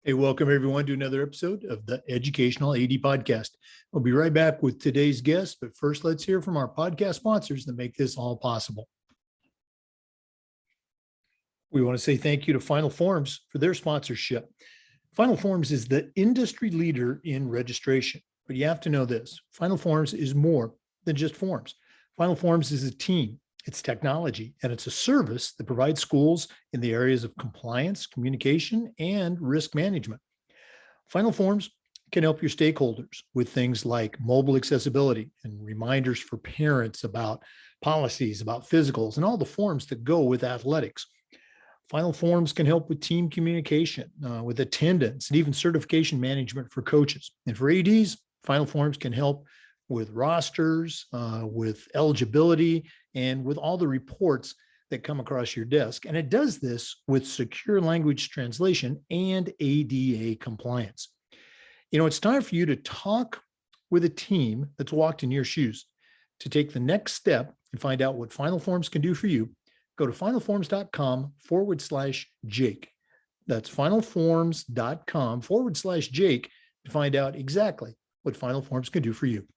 Hey, welcome everyone to another episode of the Educational AD Podcast. We'll be right back with today's guest, but first let's hear from our podcast sponsors that make this all possible. We want to say thank you to Final Forms for their sponsorship. Final Forms is the industry leader in registration, but you have to know this. Final Forms is more than just forms. Final Forms is a team. It's technology, and it's a service that provides schools in the areas of compliance, communication, and risk management. Final Forms can help your stakeholders with things like mobile accessibility and reminders for parents about policies, about physicals, and all the forms that go with athletics. Final Forms can help with team communication, with attendance, and even certification management for coaches. And for ADs, Final Forms can help with rosters, with eligibility, and with all the reports that come across your desk. And it does this with secure language translation and ADA compliance. You know, it's time for you to talk with a team that's walked in your shoes. To take the next step and find out what Final Forms can do for you, go to finalforms.com/Jake. That's finalforms.com/Jake to find out exactly what Final Forms can do for you.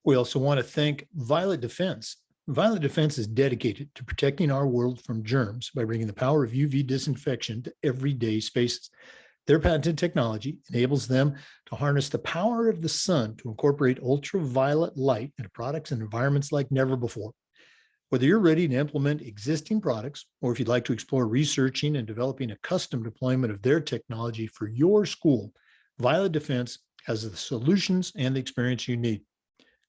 We also want to thank Violet Defense. Violet Defense is dedicated to protecting our world from germs by bringing the power of UV disinfection to everyday spaces. Their patented technology enables them to harness the power of the sun to incorporate ultraviolet light into products and environments like never before. Whether you're ready to implement existing products, or if you'd like to explore researching and developing a custom deployment of their technology for your school, Violet Defense has the solutions and the experience you need.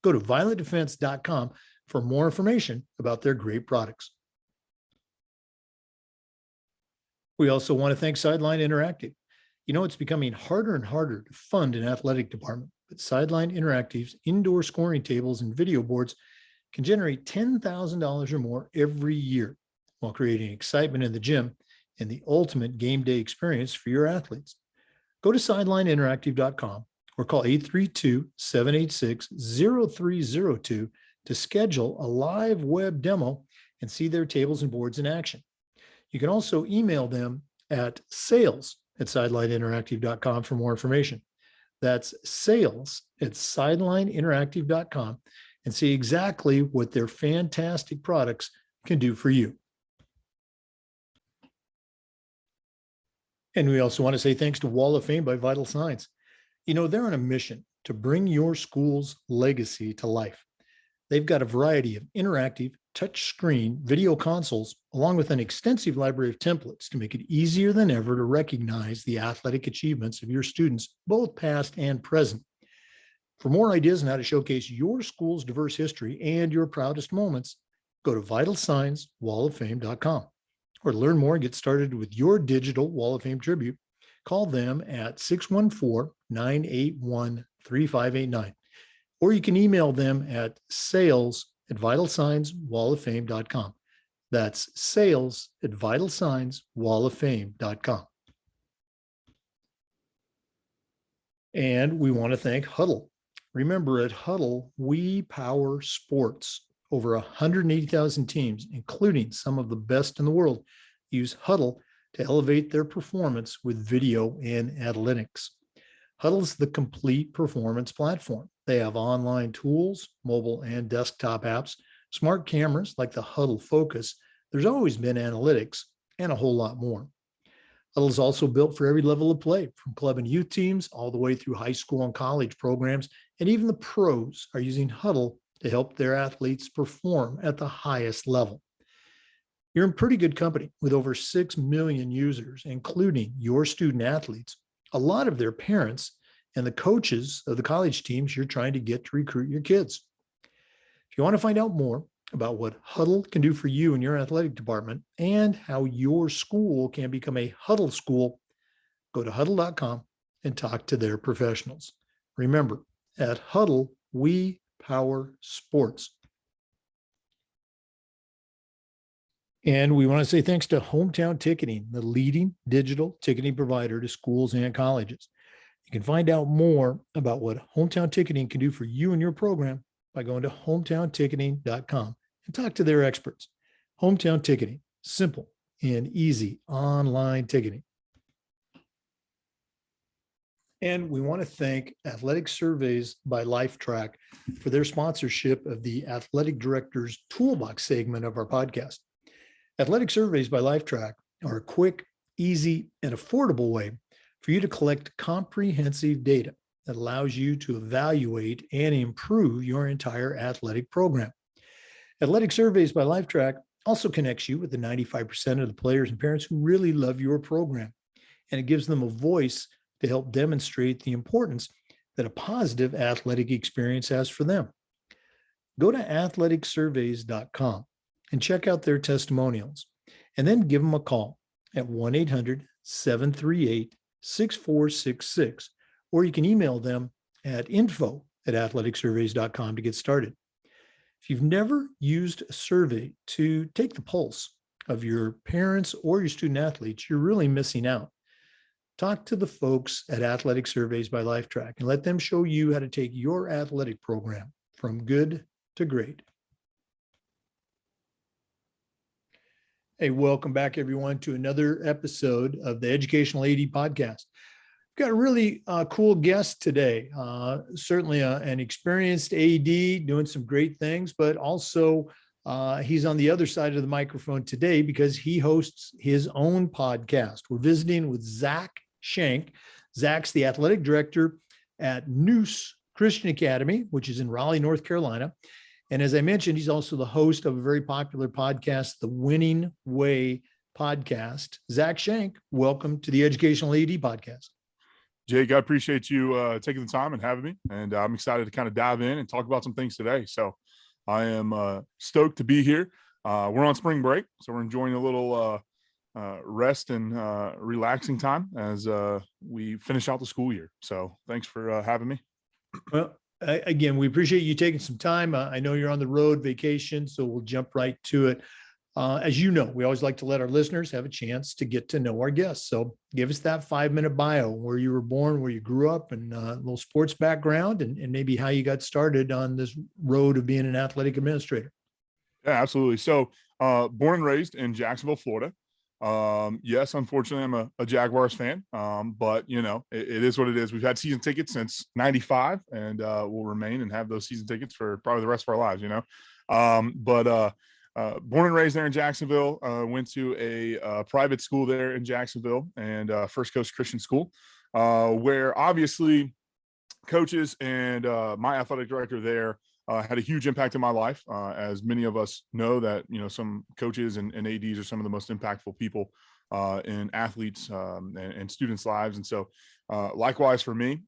Go to violetdefense.com for more information about their great products. We also want to thank Sideline Interactive. You know, it's becoming harder and harder to fund an athletic department, but Sideline Interactive's indoor scoring tables and video boards can generate $10,000 or more every year while creating excitement in the gym and the ultimate game day experience for your athletes. Go to sidelineinteractive.com or call 832-786-0302 to schedule a live web demo and see their tables and boards in action. You can also email them at sales@sidelineinteractive.com for more information. That's sales@sidelineinteractive.com and see exactly what their fantastic products can do for you. And we also want to say thanks to Wall of Fame by Vital Signs. You know, they're on a mission to bring your school's legacy to life. They've got a variety of interactive touchscreen video consoles, along with an extensive library of templates to make it easier than ever to recognize the athletic achievements of your students, both past and present. For more ideas on how to showcase your school's diverse history and your proudest moments, go to vitalsignswalloffame.com. Or to learn more and get started with your digital Wall of Fame tribute, call them at 614-981-3589. Or you can email them at sales@vitalsignswalloffame.com. That's sales@vitalsignswalloffame.com. And we want to thank Huddle. Remember, at Huddle, we power sports. Over 180,000 teams, including some of the best in the world, use Huddle to elevate their performance with video and analytics. Huddle's the complete performance platform. They have online tools, mobile and desktop apps, smart cameras like the Huddle Focus. There's always been analytics and a whole lot more. Huddle is also built for every level of play, from club and youth teams all the way through high school and college programs, and even the pros are using Huddle to help their athletes perform at the highest level. You're in pretty good company with over 6 million users, including your student athletes, a lot of their parents, and the coaches of the college teams you're trying to get to recruit your kids. If you want to find out more about what Huddle can do for you and your athletic department and how your school can become a Huddle school, go to huddle.com and talk to their professionals. Remember, at Huddle, we power sports. And we want to say thanks to Hometown Ticketing, the leading digital ticketing provider to schools and colleges. You can find out more about what Hometown Ticketing can do for you and your program by going to hometownticketing.com and talk to their experts. Hometown Ticketing, simple, in easy online ticketing. And we want to thank Athletic Surveys by LifeTrack for their sponsorship of the Athletic Director's Toolbox segment of our podcast. Athletic Surveys by LifeTrack are a quick, easy, and affordable way for you to collect comprehensive data that allows you to evaluate and improve your entire athletic program. Athletic Surveys by LifeTrack also connects you with the 95% of the players and parents who really love your program, and it gives them a voice to help demonstrate the importance that a positive athletic experience has for them. Go to athleticsurveys.com and check out their testimonials, and then give them a call at 1-800-738-6466, or you can email them at info@athleticsurveys.com to get started. If you've never used a survey to take the pulse of your parents or your student athletes, you're really missing out. Talk to the folks at Athletic Surveys by LifeTrack and let them show you how to take your athletic program from good to great. Hey, welcome back, everyone, to another episode of the Educational AD Podcast. We've got a really cool guest today, certainly an experienced AD doing some great things, but also he's on the other side of the microphone today because he hosts his own podcast. We're visiting with Zack Shank. Zack's the athletic director at Neuse Christian Academy, which is in Raleigh, North Carolina. And as I mentioned, he's also the host of a very popular podcast, the Winning Way podcast. Zack Shank, welcome to the Educational AD Podcast. Jake, I appreciate you taking the time and having me. And I'm excited to kind of dive in and talk about some things today. So I am stoked to be here. We're on spring break, so we're enjoying a little rest and relaxing time as we finish out the school year. So thanks for having me. Well, again, we appreciate you taking some time. I know you're on the road vacation, so we'll jump right to it. As you know, we always like to let our listeners have a chance to get to know our guests. So give us that 5-minute bio, where you were born, where you grew up, and a little sports background, and maybe how you got started on this road of being an athletic administrator. Yeah, absolutely. So born and raised in Jacksonville, Florida. Yes, unfortunately, I'm a Jaguars fan, but it is what it is. We've had season tickets since '95, and we'll remain and have those season tickets for probably the rest of our lives. Born and raised there in Jacksonville, went to a private school there in Jacksonville, and First Coast Christian School, where obviously coaches and my athletic director there had a huge impact in my life. As many of us know that, some coaches and ADs are some of the most impactful people in athletes and students' lives. And so likewise for me,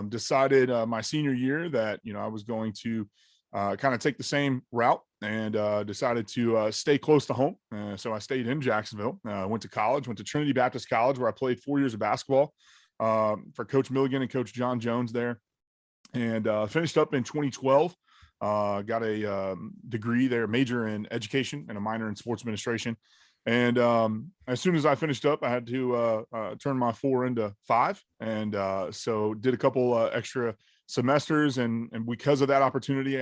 decided my senior year that, I was going to kind of take the same route, and decided to stay close to home. So I stayed in Jacksonville, went to college, went to Trinity Baptist College, where I played 4 years of basketball for Coach Milligan and Coach John Jones there, and finished up in 2012. Got a degree there, major in education and a minor in sports administration. And as soon as I finished up, I had to turn my 4 into 5. And so did a couple extra semesters. And because of that opportunity,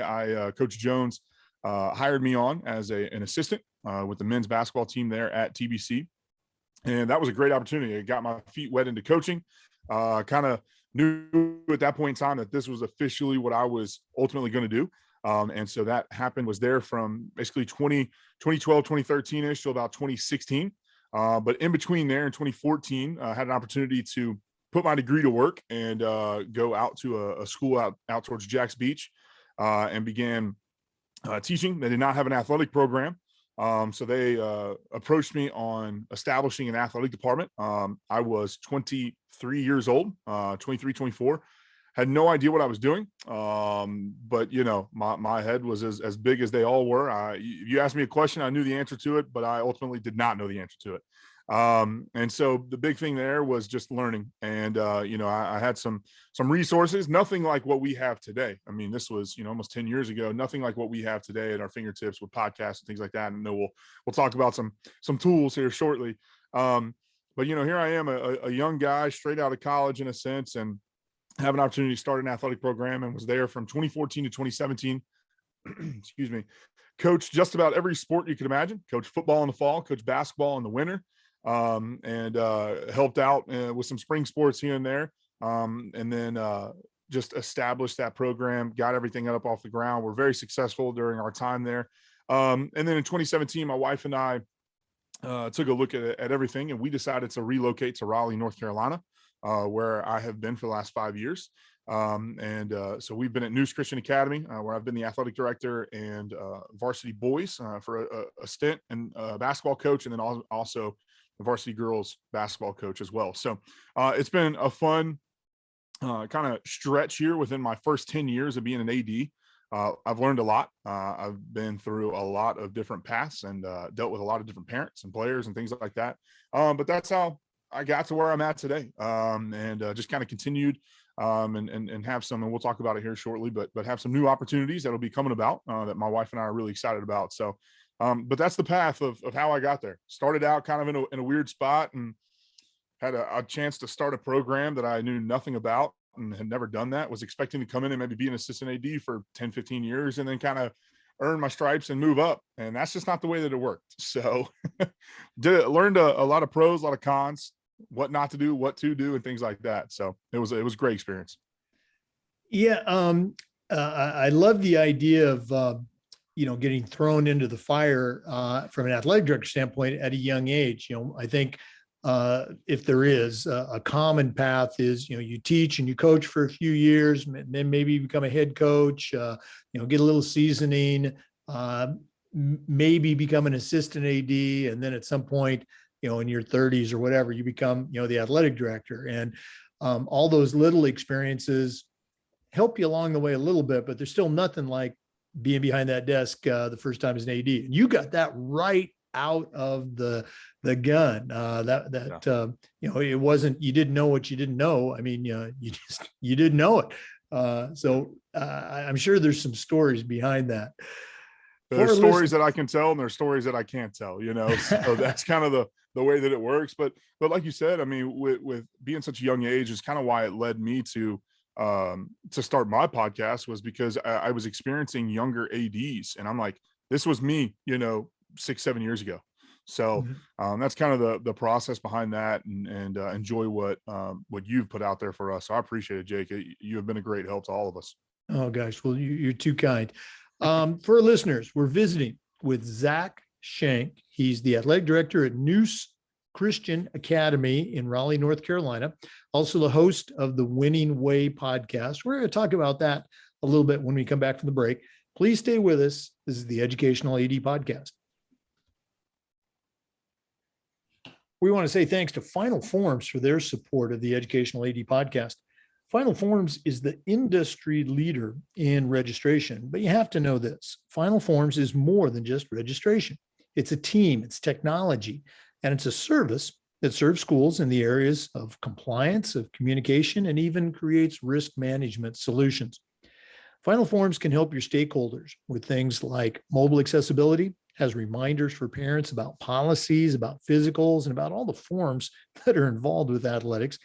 Coach Jones hired me on as an assistant with the men's basketball team there at TBC. And that was a great opportunity. I got my feet wet into coaching, kind of knew at that point in time that this was officially what I was ultimately going to do. And so that happened, was there from basically 2012, 2013-ish to about 2016. But in between there in 2014, I had an opportunity to put my degree to work and go out to a school out towards Jax Beach and began teaching. They did not have an athletic program. So they approached me on establishing an athletic department. I was 23 years old, 23, 24. Had no idea what I was doing. But my head was as big as they all were. If you asked me a question, I knew the answer to it, but I ultimately did not know the answer to it. And so the big thing there was just learning. And, I had some resources, nothing like what we have today. I mean, this was, almost 10 years ago, nothing like what we have today at our fingertips with podcasts and things like that. And we'll talk about some tools here shortly. But here I am, a young guy straight out of college in a sense, and have an opportunity to start an athletic program, and was there from 2014 to 2017. excuse me, coached just about every sport you could imagine. Coached football in the fall, coached basketball in the winter, and helped out with some spring sports here and there. And then just established that program, got everything up off the ground. We're very successful during our time there. And then in 2017, my wife and I took a look at everything, and we decided to relocate to Raleigh, North Carolina, where I have been for the last 5 years. So we've been at Neuse Christian Academy, where I've been the athletic director and varsity boys for a stint, and basketball coach, and then also the varsity girls basketball coach as well. So it's been a fun kind of stretch here within my first 10 years of being an AD. I've learned a lot. I've been through a lot of different paths and dealt with a lot of different parents and players and things like that. But that's how I got to where I'm at today, and just kind of continued and have some, and we'll talk about it here shortly, but have some new opportunities that'll be coming about that my wife and I are really excited about. So, but that's the path of how I got there. Started out kind of in a weird spot, and had a chance to start a program that I knew nothing about and had never done that. Was expecting to come in and maybe be an assistant AD for 10, 15 years and then kind of earn my stripes and move up. And that's just not the way that it worked. So learned a lot of pros, a lot of cons, what not to do, what to do, and things like that. So it was a great experience. Yeah. I love the idea of, getting thrown into the fire from an athletic director standpoint at a young age. I think if there is a common path is, you teach and you coach for a few years, then maybe you become a head coach, get a little seasoning, maybe become an assistant AD. And then at some point, in your 30s or whatever, you become, the athletic director. And all those little experiences help you along the way a little bit, but there's still nothing like being behind that desk the first time as an AD. And you got that right out of the gun. It wasn't, you didn't know what you didn't know. I mean, you didn't know it. So I'm sure there's some stories behind that. There's stories that I can tell, and there's stories that I can't tell, so that's kind of the way that it works. But like you said, I mean, with being such a young age is kind of why it led me to start my podcast, was because I was experiencing younger ADs, and I'm like, this was me, 6-7 years ago. So that's kind of the process behind that, and enjoy what you've put out there for us. So I appreciate it, Jake. You have been a great help to all of us. Oh gosh, well, you're too kind. For our listeners, we're visiting with Zack Shank. He's the athletic director at Neuse Christian Academy in Raleigh, North Carolina. Also the host of the Winning Way podcast. We're going to talk about that a little bit when we come back from the break. Please stay with us. This is the Educational AD Podcast. We want to say thanks to Final Forms for their support of the Educational AD Podcast. Final Forms is the industry leader in registration, but you have to know this. Final Forms is more than just registration. It's a team, it's technology, and it's a service that serves schools in the areas of compliance, of communication, and even creates risk management solutions. Final Forms can help your stakeholders with things like mobile accessibility, has reminders for parents about policies, about physicals, and about all the forms that are involved with athletics,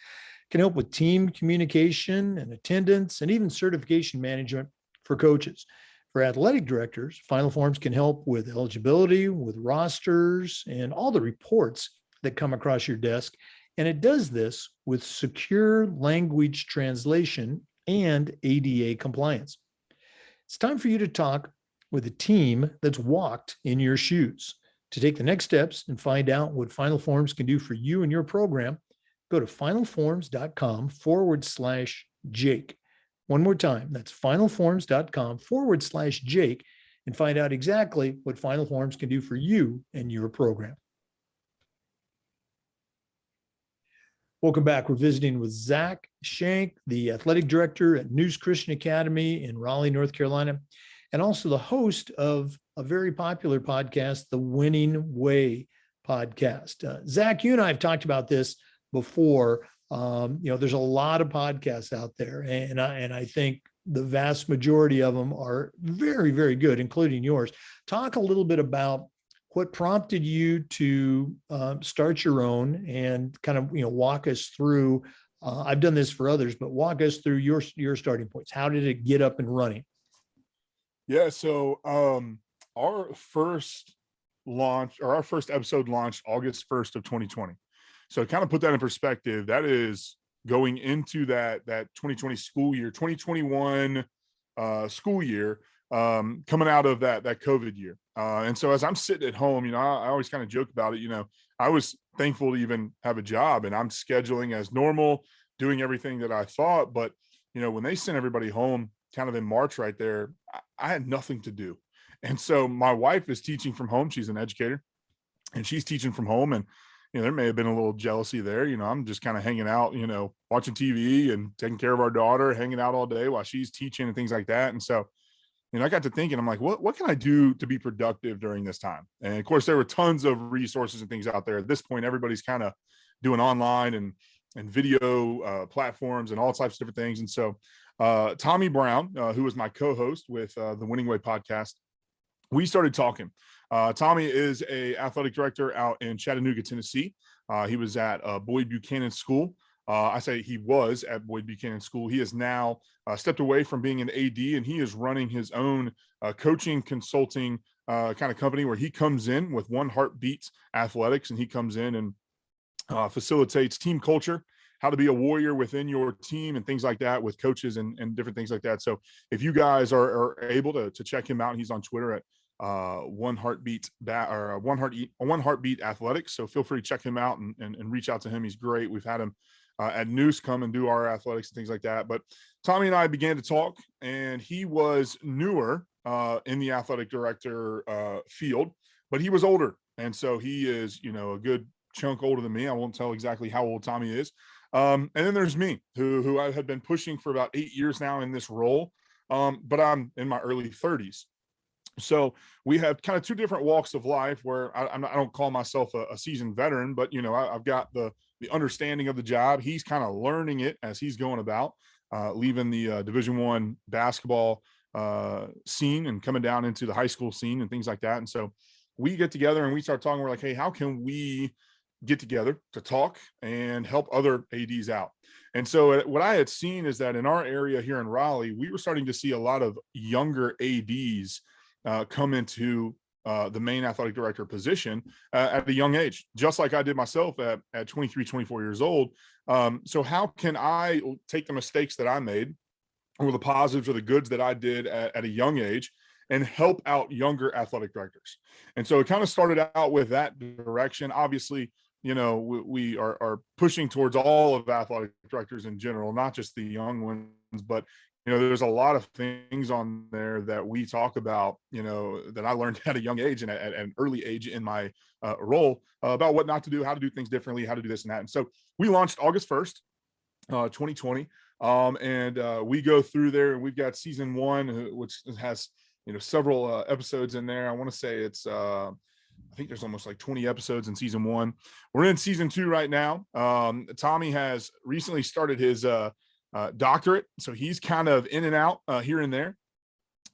can help with team communication and attendance, and even certification management for coaches. For athletic directors, Final Forms can help with eligibility, with rosters, and all the reports that come across your desk. And it does this with secure language translation and ADA compliance. It's time for you to talk with a team that's walked in your shoes. To take the next steps and find out what Final Forms can do for you and your program, go to finalforms.com/Jake. One more time, that's finalforms.com/Jake, and find out exactly what Final Forms can do for you and your program. Welcome back. We're visiting with Zack Shank, the athletic director at Neuse Christian Academy in Raleigh, North Carolina, and also the host of a very popular podcast, the Winning Way podcast. Zack, you and I have talked about this before. There's a lot of podcasts out there, and I think the vast majority of them are very, very good, including yours. Talk a little bit about what prompted you to start your own, and kind of walk us through. I've done this for others, but walk us through your starting points. How did it get up and running? Yeah. So our first our first episode launched August 1st of 2020. So to kind of put that in perspective, that is going into that 2020 school year, 2021 school year, coming out of that COVID year. And so as I'm sitting at home, I always kind of joke about it. I was thankful to even have a job, and I'm scheduling as normal, doing everything that I thought. But when they sent everybody home kind of in March right there, I had nothing to do. And so my wife is teaching from home. She's an educator, and she's teaching from home. And there may have been a little jealousy there. I'm just kind of hanging out, watching TV and taking care of our daughter, hanging out all day while she's teaching and things like that. And so I got to thinking, I'm like, what can I do to be productive during this time? And of course, there were tons of resources and things out there. At this point, everybody's kind of doing online and video platforms and all types of different things. And so Tommy Brown, who was my co-host with the Winning Way podcast, we started talking. Tommy is a athletic director out in Chattanooga, Tennessee. He was at Boyd Buchanan School. I say he was at Boyd Buchanan School. He has now stepped away from being an AD, and he is running his own coaching consulting kind of company where he comes in with One Heartbeat Athletics, and he comes in and facilitates team culture, how to be a warrior within your team and things like that with coaches and different things like that. So if you guys are able to check him out, he's on Twitter at One Heartbeat One Heartbeat Athletics. So feel free to check him out and reach out to him. He's great. We've had him at Neuse come and do our athletics and things like that. But Tommy and I began to talk, and he was newer in the athletic director field, but he was older. And so he is, a good chunk older than me. I won't tell exactly how old Tommy is. And then there's me, who I had been pushing for about 8 years now in this role. But I'm in my early 30s. So we have kind of two different walks of life where I don't call myself a seasoned veteran, but I've got the understanding of the job. He's kind of learning it as he's going about, leaving the Division I basketball scene and coming down into the high school scene and things like that. And so we get together and we start talking. We're like, hey, how can we get together to talk and help other ADs out? And so what I had seen is that in our area here in Raleigh, we were starting to see a lot of younger ADs come into the main athletic director position at a young age, just like I did myself at 23, 24 years old. So how can I take the mistakes that I made, or the positives or the goods that I did at a young age, and help out younger athletic directors? And so it kind of started out with that direction. Obviously, we are pushing towards all of athletic directors in general, not just the young ones, but there's a lot of things on there that we talk about, that I learned at a young age and at an early age in my role about what not to do, how to do things differently, how to do this and that. And so we launched August 1st, 2020. And we go through there, and we've got season 1, which has, several episodes in there. I want to say it's, I think there's almost like 20 episodes in season 1. We're in season 2 right now. Tommy has recently started his doctorate, so he's kind of in and out here and there.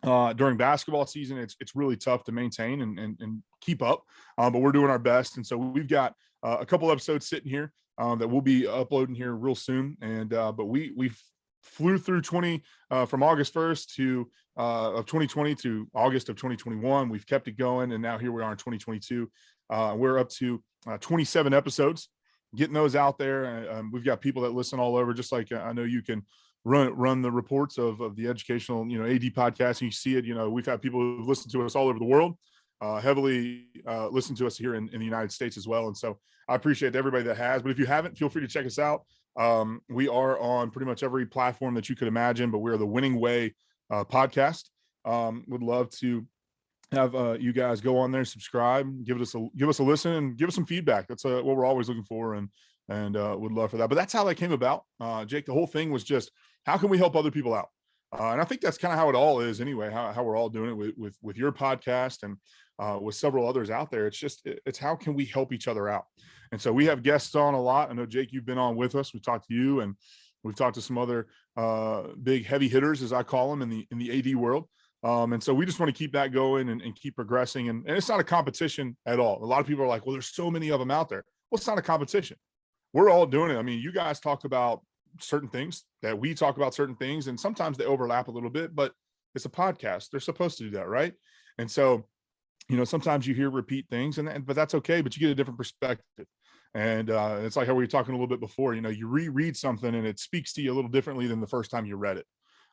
During basketball season, it's really tough to maintain and keep up, but we're doing our best. And so we've got a couple episodes sitting here that we'll be uploading here real soon. And but we flew through from August 1st of 2020 to August of 2021. We've kept it going, and now here we are in 2022. We're up to 27 episodes, getting those out there. We've got people that listen all over, just like I know you can run the reports of the educational, AD podcast, and you see it. We've had people who've listened to us all over the world, heavily listen to us here in the United States as well. And so I appreciate everybody that has, but if you haven't, feel free to check us out. We are on pretty much every platform that you could imagine, but we're the Winning Way podcast. Would love to have you guys go on there, subscribe, give us a listen, and give us some feedback. That's what we're always looking for, and would love for that. But that's how that came about. Jake, the whole thing was just, how can we help other people out? And I think that's kind of how it all is anyway, how we're all doing it with your podcast and with several others out there. It's how can we help each other out? And so we have guests on a lot. I know, Jake, you've been on with us. We've talked to you, and we've talked to some other big heavy hitters, as I call them, in the AD world. And so we just want to keep that going and keep progressing. And it's not a competition at all. A lot of people are like, well, there's so many of them out there. Well, it's not a competition. We're all doing it. I mean, you guys talk about certain things that we talk about certain things, and sometimes they overlap a little bit, but It's a podcast. They're supposed to do that, right? And so, sometimes you hear repeat things, but that's okay. But you get a different perspective. And it's like how we were talking a little bit before. You reread something and it speaks to you a little differently than the first time you read it.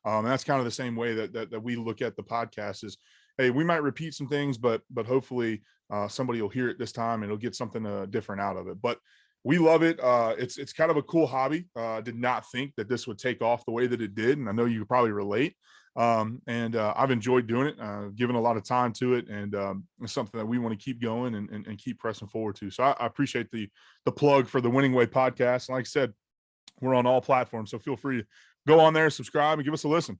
And that's kind of the same way that we look at the podcast is, hey, we might repeat some things, but hopefully somebody will hear it this time and it'll get something different out of it. But we love it. It's kind of a cool hobby. Did not think that this would take off the way that it did, and I know you could probably relate. And I've enjoyed doing it, given a lot of time to it, and it's something that we want to keep going and keep pressing forward to. So I appreciate the plug for the Winning Way podcast. And like I said, we're on all platforms, so feel free to go on there, subscribe, and give us a listen.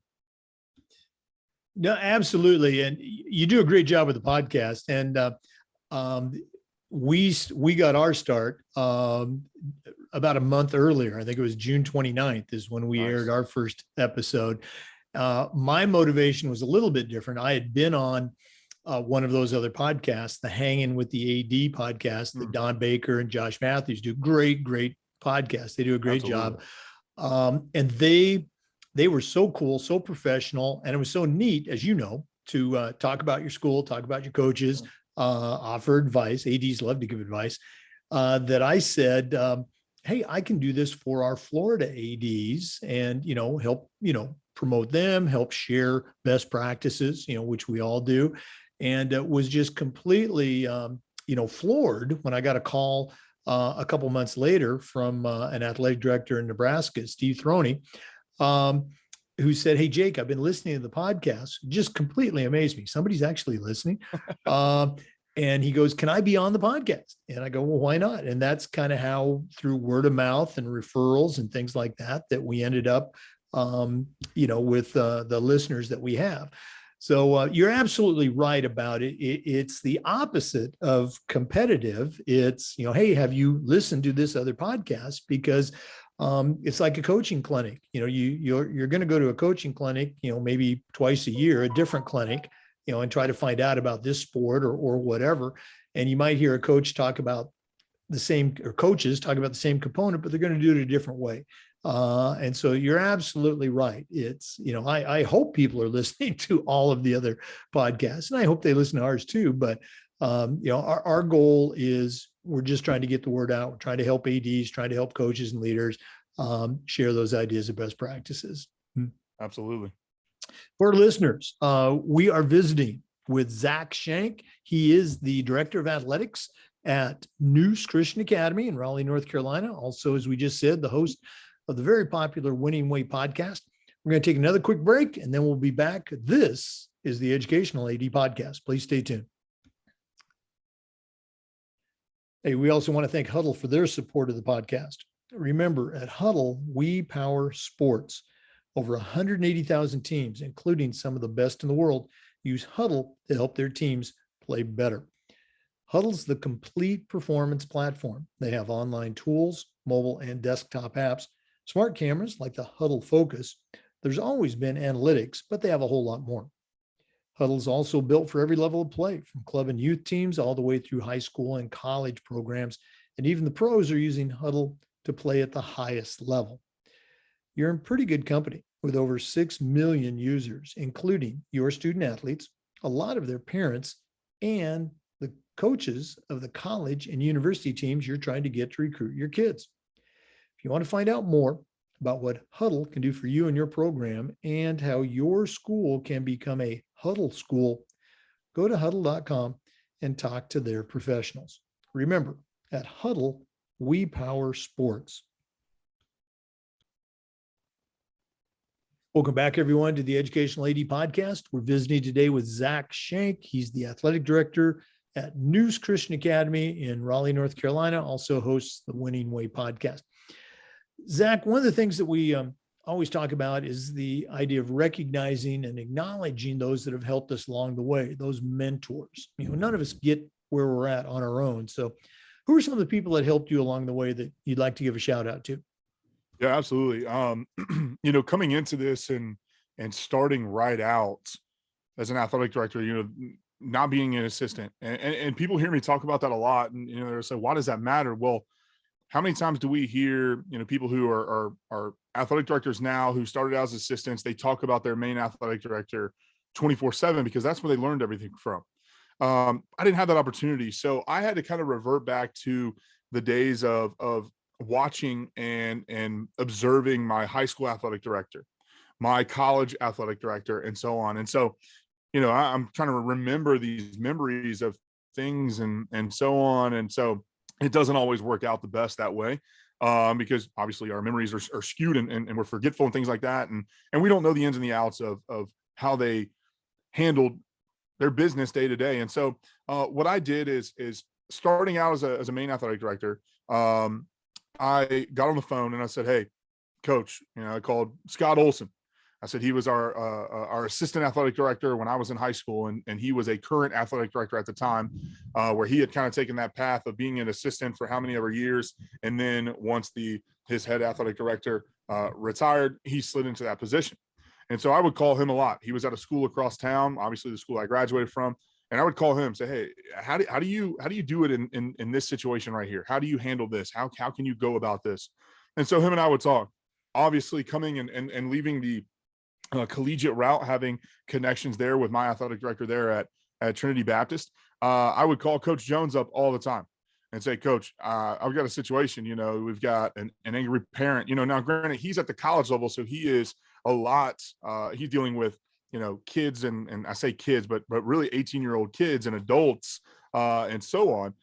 No, absolutely. And you do a great job with the podcast. And we got our start about a month earlier. I think it was June 29th is when we aired our first episode. My motivation was a little bit different. I had been on one of those other podcasts, the Hanging with the AD podcast that Don Baker and Josh Matthews do. Great podcast. They do a great job. And they were so cool, so professional. And it was so neat, as you know, to talk about your school, talk about your coaches, offer advice. ADs love to give advice. That I said, hey, I can do this for our Florida ADs and, help, promote them, help share best practices, which we all do. And it was just completely, floored when I got a call a couple months later from an athletic director in Nebraska, Steve Throney, who said, hey, Jake, I've been listening to the podcast. Just completely amazed me. Somebody's actually listening. And he goes, can I be on the podcast? And I go, well, why not? And that's kind of how, through word of mouth and referrals and things like that we ended up, with the listeners that we have. So you're absolutely right about it. It's the opposite of competitive. It's, hey, have you listened to this other podcast? Because it's like a coaching clinic. You're going to go to a coaching clinic, maybe twice a year, a different clinic, and try to find out about this sport or whatever. And you might hear a coach talk about the same, or coaches talk about the same component, but they're going to do it a different way. And so you're absolutely right. It's, I hope people are listening to all of the other podcasts, and I hope they listen to ours too. But, our goal is we're just trying to get the word out. We're trying to help ADs, trying to help coaches and leaders share those ideas of best practices. Absolutely. For listeners, we are visiting with Zack Shank. He is the director of athletics at Neuse Christian Academy in Raleigh, North Carolina. Also, as we just said, the host of the very popular Winning Way podcast. We're going to take another quick break and then we'll be back. This is the Educational AD Podcast. Please stay tuned. Hey, we also want to thank Huddle for their support of the podcast. Remember, at Huddle, we power sports. Over 180,000 teams, including some of the best in the world, use Huddle to help their teams play better. Huddle's the complete performance platform. They have online tools, mobile and desktop apps, smart cameras like the Huddle Focus. There's always been analytics, but they have a whole lot more. Huddle's also built for every level of play, from club and youth teams all the way through high school and college programs. And even the pros are using Huddle to play at the highest level. You're in pretty good company with over 6 million users, including your student athletes, a lot of their parents, and the coaches of the college and university teams you're trying to get to recruit your kids. If you want to find out more about what Huddle can do for you and your program and how your school can become a Huddle school, go to huddle.com and talk to their professionals. Remember, at Huddle, we power sports. Welcome back, everyone, to the Educational AD Podcast. We're visiting today with Zack Shank. He's the athletic director at Neuse Christian Academy in Raleigh, North Carolina, also hosts the Winning Way podcast. Zack, one of the things that we always talk about is the idea of recognizing and acknowledging those that have helped us along the way, those mentors. None of us get where we're at on our own. So who are some of the people that helped you along the way that you'd like to give a shout out to? Yeah, absolutely. Coming into this and starting right out as an athletic director, not being an assistant, and people hear me talk about that a lot, and they're saying, why does that matter? Well, how many times do we hear people who are athletic directors now who started out as assistants? They talk about their main athletic director 24/7 because that's where they learned everything from. I didn't have that opportunity. So I had to kind of revert back to the days of watching and observing my high school athletic director, my college athletic director, and so on. And so, I'm trying to remember these memories of things and so on. And so it doesn't always work out the best that way. Because obviously our memories are skewed and we're forgetful and things like that. And we don't know the ins and the outs of how they handled their business day to day. And so what I did is starting out as a main athletic director, I got on the phone and I said, "Hey, coach," I called Scott Olson. I said he was our assistant athletic director when I was in high school, and he was a current athletic director at the time, where he had kind of taken that path of being an assistant for how many ever years, and then once his head athletic director retired, he slid into that position. And so I would call him a lot. He was at a school across town, obviously the school I graduated from. And I would call him, say, "Hey, how do you do it in this situation right here? How do you handle this? How can you go about this?" And so him and I would talk. Obviously, coming and leaving the collegiate route, having connections there with my athletic director there at Trinity Baptist, I would call Coach Jones up all the time and say, "Coach, I've got a situation. We've got an angry parent. Now granted, he's at the college level, so he is a lot. He's dealing with kids and I say kids, but really 18-year-old kids and adults and so on.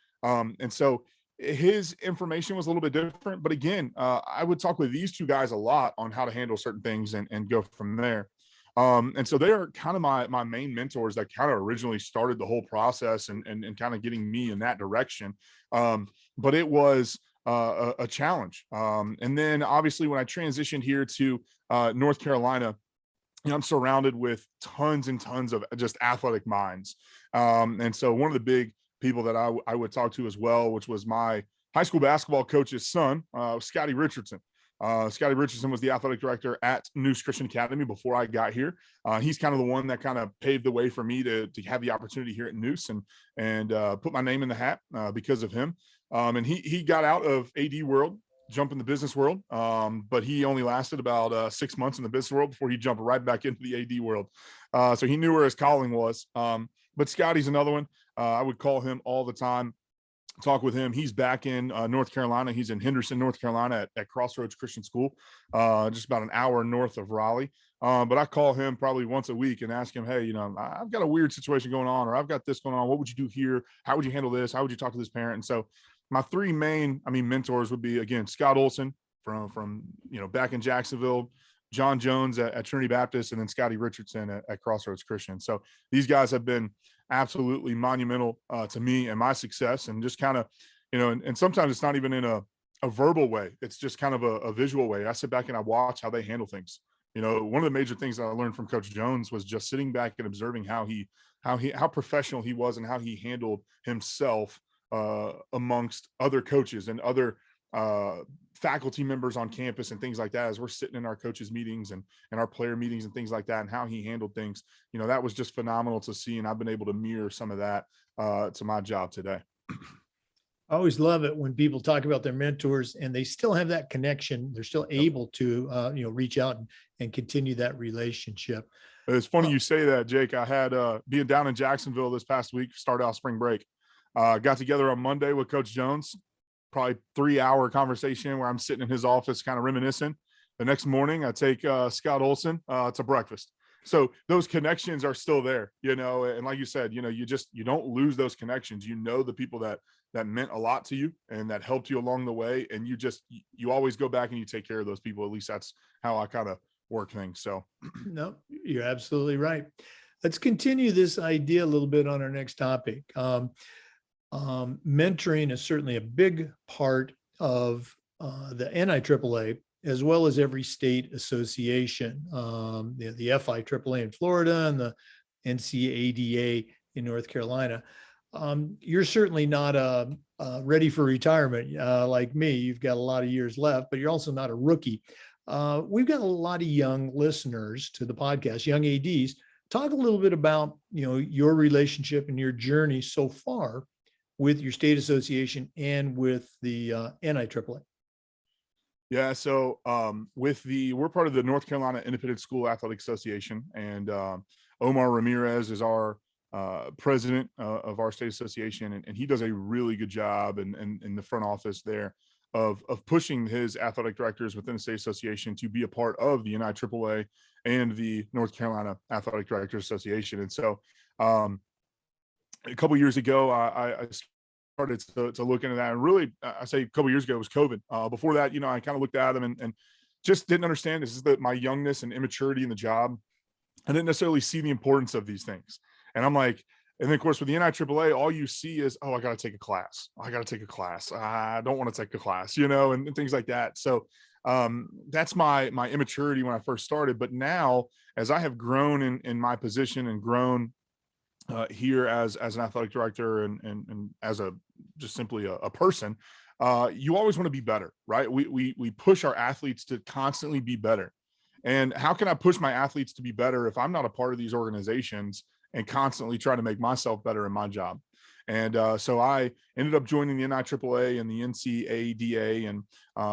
And so his information was a little bit different. But again, I would talk with these two guys a lot on how to handle certain things and go from there. And so they are kind of my main mentors that kind of originally started the whole process and kind of getting me in that direction. But it was a challenge. And then obviously when I transitioned here to North Carolina, I'm surrounded with tons and tons of just athletic minds. And so one of the big people that I would talk to as well, which was my high school basketball coach's son, Scotty Richardson. Scotty Richardson was the athletic director at Neuse Christian Academy before I got here. He's kind of the one that kind of paved the way for me to have the opportunity here at Neuse and put my name in the hat because of him. And he got out of AD world, jump in the business world. But he only lasted about 6 months in the business world before he jumped right back into the AD world. So he knew where his calling was. But Scotty's another one. I would call him all the time, talk with him. He's back in North Carolina. He's in Henderson, North Carolina at Crossroads Christian School, just about an hour north of Raleigh. But I call him probably once a week and ask him, "Hey, I've got a weird situation going on, or I've got this going on. What would you do here? How would you handle this? How would you talk to this parent?" And so my three main, mentors would be, again, Scott Olson from back in Jacksonville, John Jones at Trinity Baptist, and then Scotty Richardson at Crossroads Christian. So these guys have been absolutely monumental to me and my success, and just kind of, and sometimes it's not even in a verbal way. It's just kind of a visual way. I sit back and I watch how they handle things. One of the major things that I learned from Coach Jones was just sitting back and observing how professional he was and how he handled himself amongst other coaches and other faculty members on campus and things like that, as we're sitting in our coaches meetings and our player meetings and things like that, and how he handled things. That was just phenomenal to see. And I've been able to mirror some of that to my job today. I always love it when people talk about their mentors and they still have that connection. They're still able to, reach out and continue that relationship. It's funny you say that, Jake. I had being down in Jacksonville this past week, start out spring break. Got together on Monday with Coach Jones, probably 3-hour conversation where I'm sitting in his office kind of reminiscing. The next morning, I take Scott Olson to breakfast. So those connections are still there, and like you said, you don't lose those connections. The people that meant a lot to you and that helped you along the way. And you always go back and you take care of those people. At least that's how I kind of work things. So no, you're absolutely right. Let's continue this idea a little bit on our next topic. Mentoring is certainly a big part of the NIAAA, as well as every state association, the FIAAA in Florida and the NCADA in North Carolina. You're certainly not ready for retirement like me. You've got a lot of years left, but you're also not a rookie. We've got a lot of young listeners to the podcast, young ADs. Talk a little bit about your relationship and your journey so far with your state association and with the NIAAA. Yeah, so we're part of the North Carolina Independent School Athletic Association, and Omar Ramirez is our president of our state association, and he does a really good job in the front office there of pushing his athletic directors within the state association to be a part of the NIAAA and the North Carolina Athletic Directors Association. And so a couple years ago, I started to look into that. And really, I say a couple years ago, it was COVID. Before that, I kind of looked at them and just didn't understand. This is my youngness and immaturity in the job. I didn't necessarily see the importance of these things. And I'm like, and then of course with the NIAAA, all you see is, oh, I got to take a class. I got to take a class. I don't want to take a class, and things like that. So that's my immaturity when I first started. But now, as I have grown in my position and grown here as an athletic director and as just simply a person, you always want to be better, right? We push our athletes to constantly be better. And how can I push my athletes to be better if I'm not a part of these organizations and constantly try to make myself better in my job? And so I ended up joining the NIAAA and the NCADA and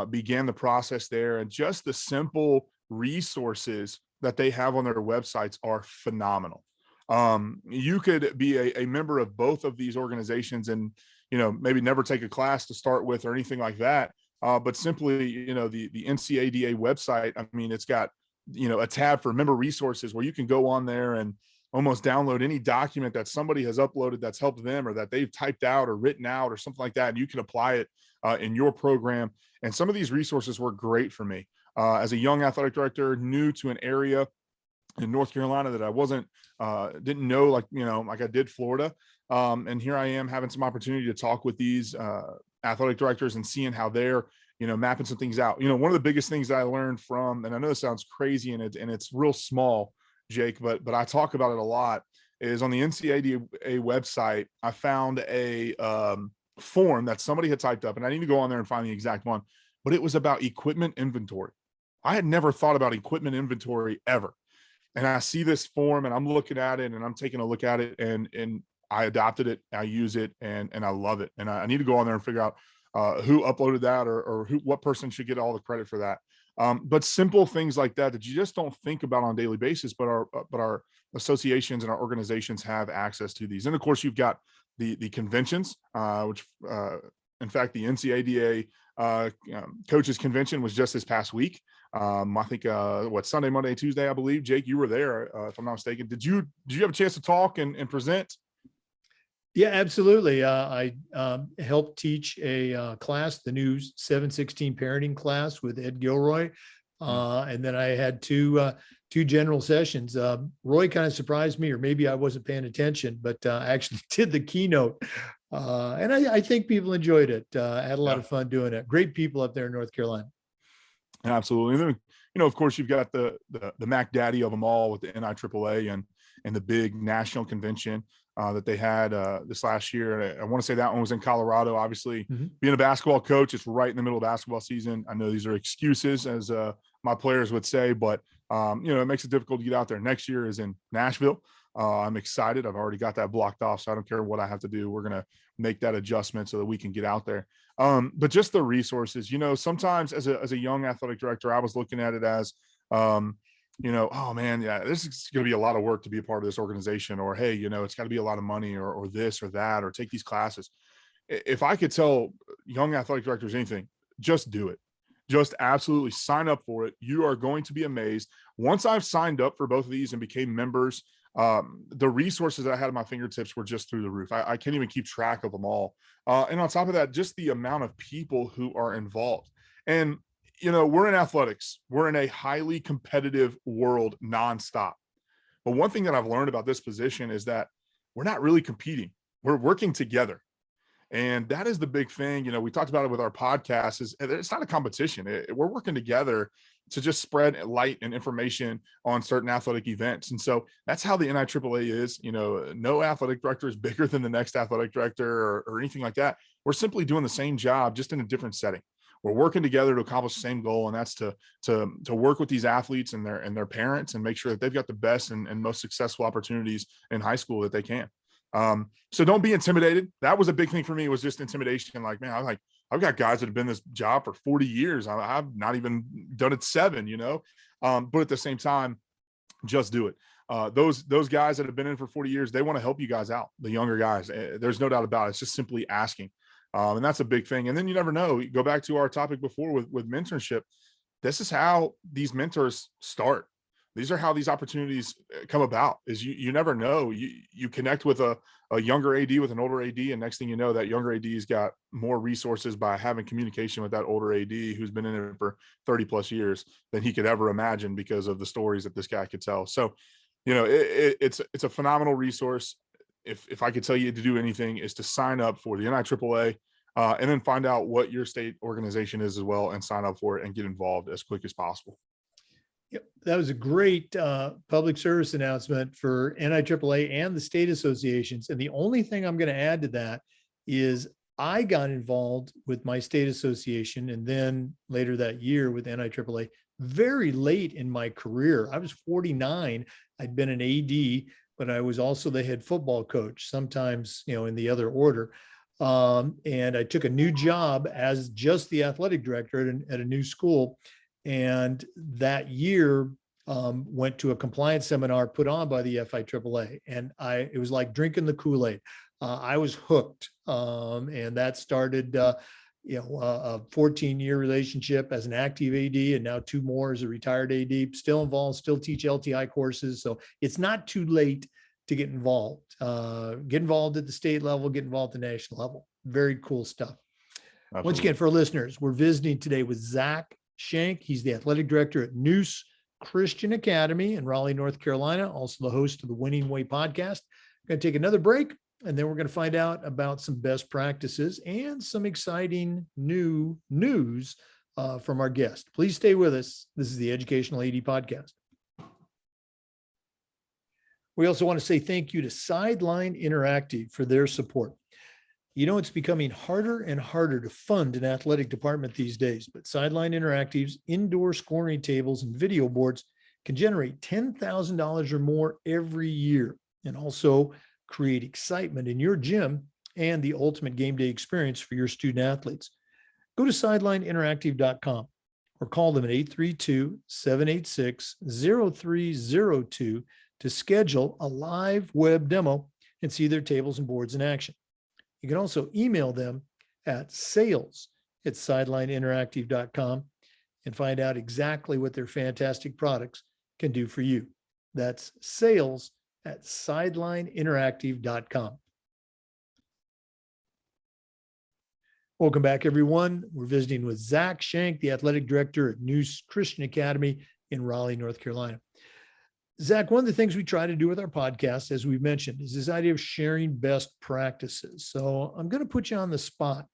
began the process there. And just the simple resources that they have on their websites are phenomenal. You could be a member of both of these organizations and, maybe never take a class to start with or anything like that. But simply, the NCADA website, I mean, it's got, a tab for member resources where you can go on there and almost download any document that somebody has uploaded that's helped them or that they've typed out or written out or something like that. And you can apply it in your program. And some of these resources were great for me as a young athletic director, new to an area in North Carolina that I didn't know, like I did Florida. And here I am having some opportunity to talk with these athletic directors and seeing how they're, mapping some things out. One of the biggest things that I learned from, and I know this sounds crazy and it's real small, Jake, but I talk about it a lot, is on the NCAA website, I found a form that somebody had typed up, and I need to go on there and find the exact one, but it was about equipment inventory. I had never thought about equipment inventory ever. And I see this form and I'm looking at it and I'm taking a look at it and I adopted it, I use it, and I love it. And I need to go on there and figure out who uploaded that or what person should get all the credit for that. But simple things like that you just don't think about on a daily basis, but our associations and our organizations have access to these. And of course, you've got the conventions, which in fact, the NCADA coaches convention was just this past week. I think Sunday, Monday, Tuesday, I believe. Jake, you were there, if I'm not mistaken. Did you have a chance to talk and present? Yeah, absolutely. I helped teach a class, the new 716 parenting class with Ed Gilroy. And then I had two general sessions. Roy kind of surprised me, or maybe I wasn't paying attention, but I actually did the keynote. And I think people enjoyed it. I had a lot of fun doing it. Great people up there in North Carolina. Absolutely. And then, of course, you've got the Mac Daddy of them all with the NIAAA and the big national convention that they had this last year. I want to say that one was in Colorado. Obviously, being a basketball coach, it's right in the middle of basketball season. I know these are excuses, as my players would say, but it makes it difficult to get out there. Next year is in Nashville. I'm excited. I've already got that blocked off, so I don't care what I have to do. We're going to make that adjustment so that we can get out there. But just the resources, sometimes as a young athletic director, I was looking at it as, oh man, yeah, this is going to be a lot of work to be a part of this organization, or, hey, it's got to be a lot of money or this or that, or take these classes. If I could tell young athletic directors anything, just do it. Just absolutely sign up for it. You are going to be amazed. Once I've signed up for both of these and became members, the resources that I had at my fingertips were just through the roof. I can't even keep track of them all. And on top of that, just the amount of people who are involved. And we're in athletics. We're in a highly competitive world nonstop. But one thing that I've learned about this position is that we're not really competing. We're working together. And that is the big thing. We talked about it with our podcast, is it's not a competition. We're working together to just spread light and information on certain athletic events. And so that's how the NIAAA is. No athletic director is bigger than the next athletic director or anything like that. We're simply doing the same job, just in a different setting. We're working together to accomplish the same goal, and that's to work with these athletes and their parents and make sure that they've got the best and most successful opportunities in high school that they can. So don't be intimidated. That was a big thing for me, was just intimidation. Like, man, I've got guys that have been in this job for 40 years. I've not even done it 7, but at the same time, just do it. those guys that have been in for 40 years, they want to help you guys out, the younger guys. There's no doubt about it. It's just simply asking. And that's a big thing. And then you never know. You go back to our topic before with mentorship. This is how these mentors start. These are how these opportunities come about. Is you never know. You connect with a younger AD with an older AD, and next thing you know, that younger AD's got more resources by having communication with that older AD who's been in it for 30 plus years than he could ever imagine because of the stories that this guy could tell. So, it's a phenomenal resource. If I could tell you to do anything, is to sign up for the NIAAA, and then find out what your state organization is as well, and sign up for it and get involved as quick as possible. Yep, that was a great public service announcement for NIAAA and the state associations. And the only thing I'm going to add to that is I got involved with my state association, and then later that year with NIAAA very late in my career. I was 49. I'd been an AD, but I was also the head football coach, sometimes, in the other order. And I took a new job as just the athletic director at a new school. And that year went to a compliance seminar put on by the FIAAA. And it was like drinking the Kool-Aid. I was hooked. And that started, a 14-year relationship as an active AD, and now 2 more as a retired AD, still involved, still teach LTI courses. So it's not too late to get involved. Get involved at the state level, get involved at the national level. Very cool stuff. Absolutely. Once again, for our listeners, we're visiting today with Zack Shank. He's the athletic director at Neuse Christian Academy in Raleigh, North Carolina, also the host of the Winning Way podcast. Going to take another break, and then we're going to find out about some best practices and some exciting new news from our guest. Please stay with us. This is the Educational AD Podcast. We also want to say thank you to Sideline Interactive for their support. It's becoming harder and harder to fund an athletic department these days, but Sideline Interactive's indoor scoring tables and video boards can generate $10,000 or more every year, and also create excitement in your gym and the ultimate game day experience for your student athletes. Go to sidelineinteractive.com or call them at 832-786-0302 to schedule a live web demo and see their tables and boards in action. You can also email them at sales@sidelineinteractive.com and find out exactly what their fantastic products can do for you. That's sales@sidelineinteractive.com. Welcome back, everyone. We're visiting with Zack Shank, the athletic director at Neuse Christian Academy in Raleigh, North Carolina. Zack, one of the things we try to do with our podcast, as we've mentioned, is this idea of sharing best practices. So I'm going to put you on the spot.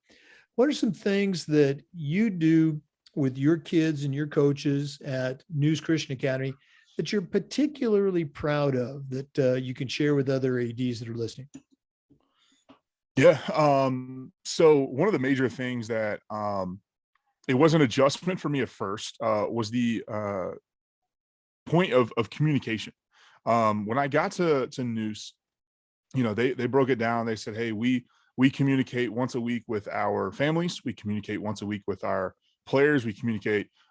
What are some things that you do with your kids and your coaches at Neuse Christian Academy that you're particularly proud of that you can share with other ADs that are listening? Yeah. So one of the major things that it was an adjustment for me at first was the point of communication. When I got to Neuse, they broke it down. They said, hey, we communicate once a week with our families. We communicate once a week with our players.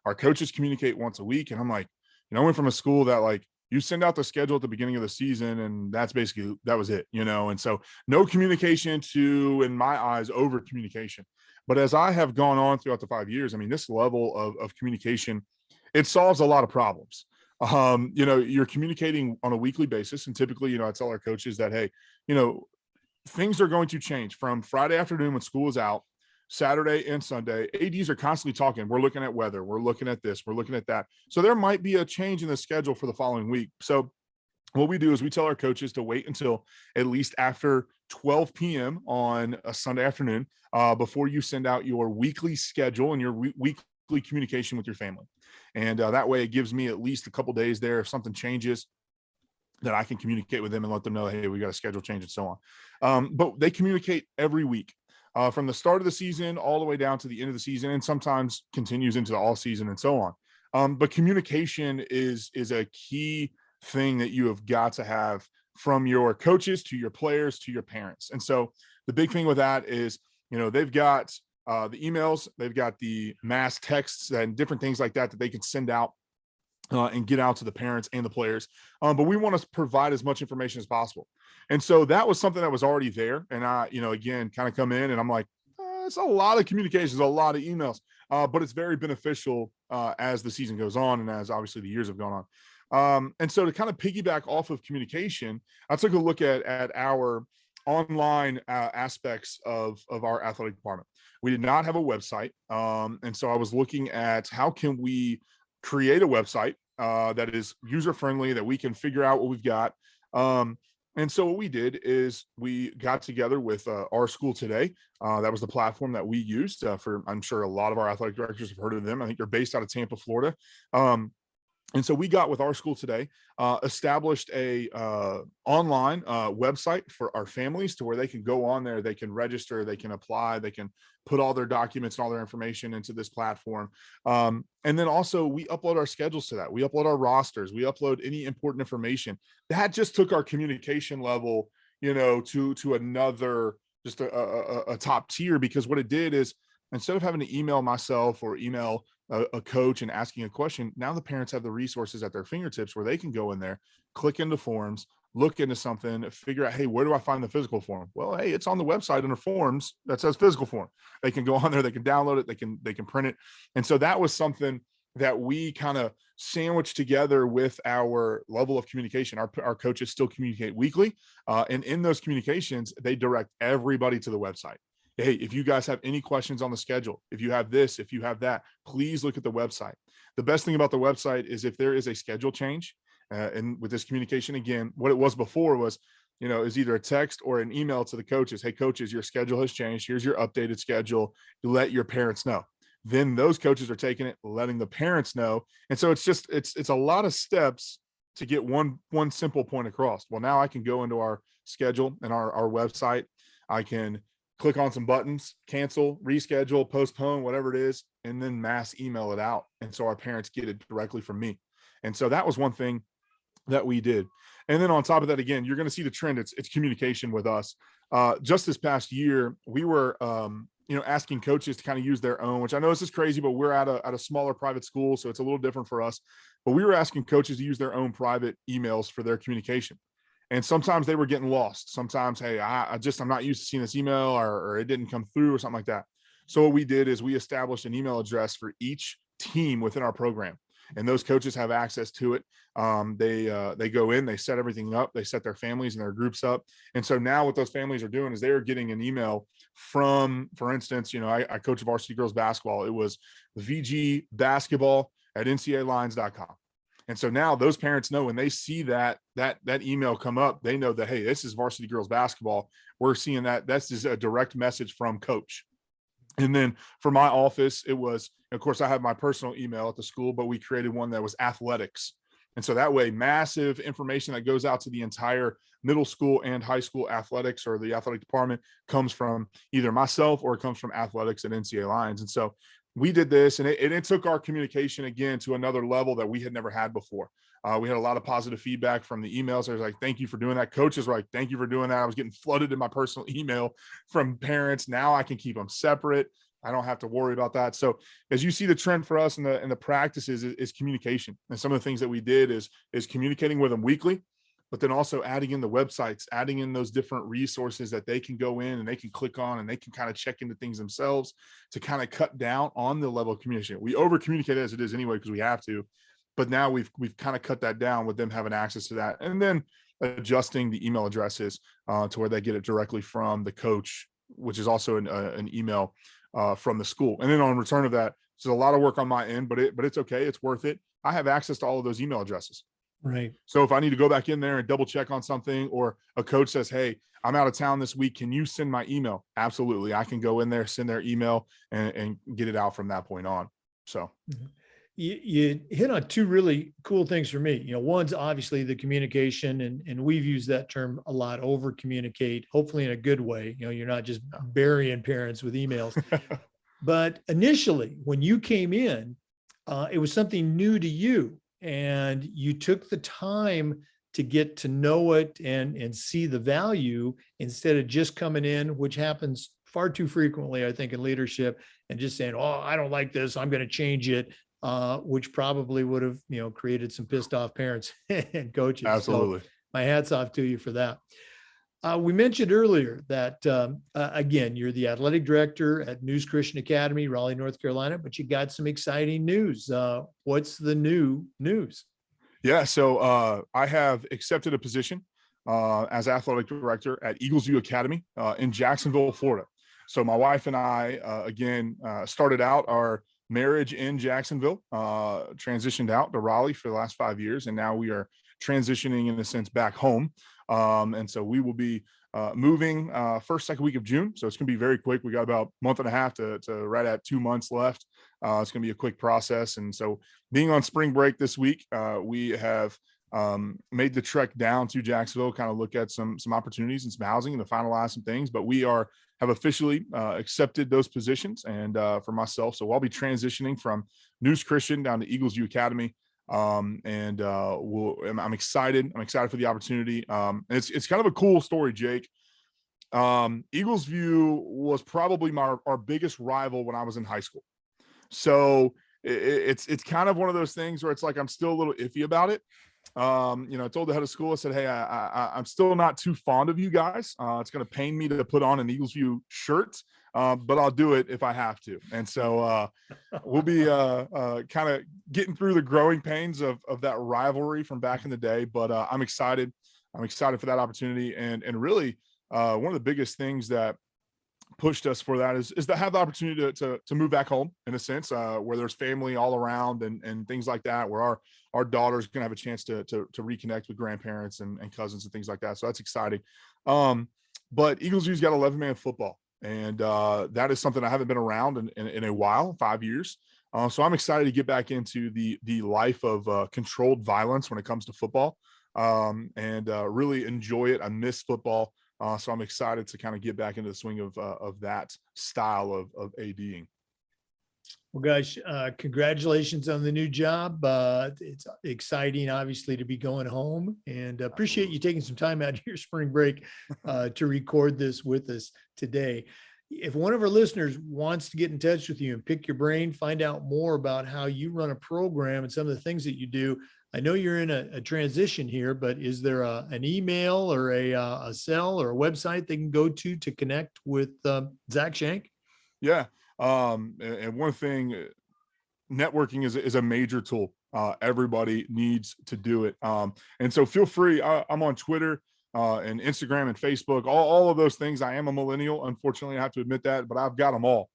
Our coaches communicate once a week. And I'm like, I went from a school that like you send out the schedule at the beginning of the season and that was it, and so no communication to, in my eyes, over communication. But as I have gone on throughout the 5 years, this level of communication, it solves a lot of problems. You're communicating on a weekly basis. And typically, I tell our coaches that, hey, things are going to change from Friday afternoon when school is out, Saturday and Sunday. ADs are constantly talking. We're looking at weather. We're looking at this. We're looking at that. So there might be a change in the schedule for the following week. So what we do is we tell our coaches to wait until at least after 12 p.m. on a Sunday afternoon before you send out your weekly schedule and your weekly communication with your family. And that way it gives me at least a couple days there. If something changes, that I can communicate with them and let them know, hey, we got a schedule change and so on. But they communicate every week from the start of the season all the way down to the end of the season, and sometimes continues into the all season and so on. But communication is a key thing that you have got to have from your coaches to your players to your parents. And so the big thing with that is, they've got the emails, they've got the mass texts and different things like that they can send out and get out to the parents and the players. But we want to provide as much information as possible. And so that was something that was already there. And I, again, kind of come in and I'm like, it's a lot of communications, a lot of emails, but it's very beneficial as the season goes on and as obviously the years have gone on. And so to kind of piggyback off of communication, I took a look at our online aspects of our athletic department. We did not have a website. And so I was looking at how can we create a website that is user-friendly, that we can figure out what we've got. And so what we did is we got together with Our School Today. That was the platform that we used for, I'm sure a lot of our athletic directors have heard of them. I think they're based out of Tampa, Florida. And so we got with Our School Today, established a online website for our families to where they can go on there, they can register, they can apply, they can put all their documents and all their information into this platform. And then also we upload our schedules to that. We upload our rosters. We upload any important information. That just took our communication level, to another, just a top tier, because what it did is instead of having to email myself or email a coach and asking a question, now the parents have the resources at their fingertips where they can go in there, click into forms, look into something, figure out, hey, where do I find the physical form? Well, hey, it's on the website under forms that says physical form. They can go on there, they can download it, they can print it. And so that was something that we kind of sandwiched together with our level of communication. Our coaches still communicate weekly. And in those communications, they direct everybody to the website. Hey, if you guys have any questions on the schedule, if you have this, if you have that, please look at the website. The best thing about the website is if there is a schedule change, and with this communication, again, what it was before was, is either a text or an email to the coaches. Hey, coaches, your schedule has changed. Here's your updated schedule. You let your parents know. Then those coaches are taking it, letting the parents know. And so it's a lot of steps to get one simple point across. Well, now I can go into our schedule and our website. I can click on some buttons, cancel, reschedule, postpone, whatever it is, and then mass email it out. And so our parents get it directly from me. And so that was one thing that we did. And then on top of that, again, you're going to see the trend. It's communication with us. Just this past year, we were, asking coaches to kind of use their own, which I know this is crazy, but we're at a smaller private school, so it's a little different for us. But we were asking coaches to use their own private emails for their communication. And sometimes they were getting lost. Sometimes, hey, I'm not used to seeing this email, or it didn't come through or something like that. So what we did is we established an email address for each team within our program. And those coaches have access to it. They go in, they set everything up, they set their families and their groups up. And so now what those families are doing is they're getting an email from, for instance, I coach varsity girls basketball. It was VG basketball at NCAAlines.com. And so now those parents know when they see that email come up, they know that, hey, this is varsity girls basketball. We're seeing that. That's just a direct message from coach. And then for my office, it was, of course, I have my personal email at the school, but we created one that was athletics. And so that way, massive information that goes out to the entire middle school and high school athletics, or the athletic department, comes from either myself or it comes from athletics at NCAAlines. And so we did this, and it took our communication again to another level that we had never had before. We had a lot of positive feedback from the emails. I was like, thank you for doing that. Coaches were like, thank you for doing that. I was getting flooded in my personal email from parents. Now I can keep them separate. I don't have to worry about that. So as you see, the trend for us in the practices is communication. And some of the things that we did is communicating with them weekly, but then also adding in the websites, adding in those different resources that they can go in and they can click on, and they can kind of check into things themselves to kind of cut down on the level of communication. We over communicate as it is anyway, because we have to, but now we've kind of cut that down with them having access to that. And then adjusting the email addresses to where they get it directly from the coach, which is also an email from the school. And then on return of that, it's a lot of work on my end, but it's okay. It's worth it. I have access to all of those email addresses. Right. So if I need to go back in there and double check on something, or a coach says, hey, I'm out of town this week, can you send my email? Absolutely. I can go in there, send their email, and get it out from that point on. So you hit on two really cool things for me. One's obviously the communication, and we've used that term a lot, over communicate, hopefully in a good way. You're not just burying parents with emails. But initially, when you came in, it was something new to you, and you took the time to get to know it and see the value, instead of just coming in, which happens far too frequently, I think, in leadership, and just saying, oh, I don't like this, I'm going to change it. which probably would have, created some pissed off parents and coaches. Absolutely. So my hat's off to you for that. We mentioned earlier that, again, you're the athletic director at Neuse Christian Academy, Raleigh, North Carolina, but you got some exciting news. What's the new news? Yeah. So I have accepted a position as athletic director at Eagles View Academy in Jacksonville, Florida. So my wife and I, again, started out our marriage in Jacksonville, transitioned out to Raleigh for the last 5 years, and now we are transitioning, in a sense, back home. And so we will be moving second week of June. So it's going to be very quick. We got about a month and a half to right at 2 months left. It's going to be a quick process. And so being on spring break this week, we have made the trek down to Jacksonville, kind of look at some opportunities and some housing and to finalize some things. But we have officially accepted those positions, and for myself. So I'll be transitioning from Neuse Christian down to Eagles View Academy. I'm excited. I'm excited for the opportunity. It's kind of a cool story, Jake. Eagles View was probably our biggest rival when I was in high school. So it's kind of one of those things where it's like, I'm still a little iffy about it. I told the head of school, I said, hey, I'm still not too fond of you guys. It's going to pain me to put on an Eagles View shirt, but I'll do it if I have to. And so we'll be kind of getting through the growing pains of that rivalry from back in the day. But I'm excited. I'm excited for that opportunity. And really, one of the biggest things that pushed us for that is to have the opportunity to move back home, in a sense, where there's family all around and things like that, where our daughter's going to have a chance to reconnect with grandparents and cousins and things like that. So that's exciting. But Eagles View's got 11-man football, and that is something I haven't been around in a while, 5 years. So I'm excited to get back into the life of controlled violence when it comes to football, and really enjoy it. I miss football. So I'm excited to kind of get back into the swing of that style of ADing. Well, guys, congratulations on the new job. It's exciting, obviously, to be going home, and appreciate you taking some time out of your spring break to record this with us today. If one of our listeners wants to get in touch with you and pick your brain, find out more about how you run a program and some of the things that you do, I know you're in a transition here, but is there an email or a cell or a website they can go to connect with Zack Shank? Yeah. And one thing, networking is a major tool. Everybody needs to do it. And so feel free. I'm on Twitter and Instagram and Facebook, all of those things. I am a millennial. Unfortunately, I have to admit that, but I've got them all.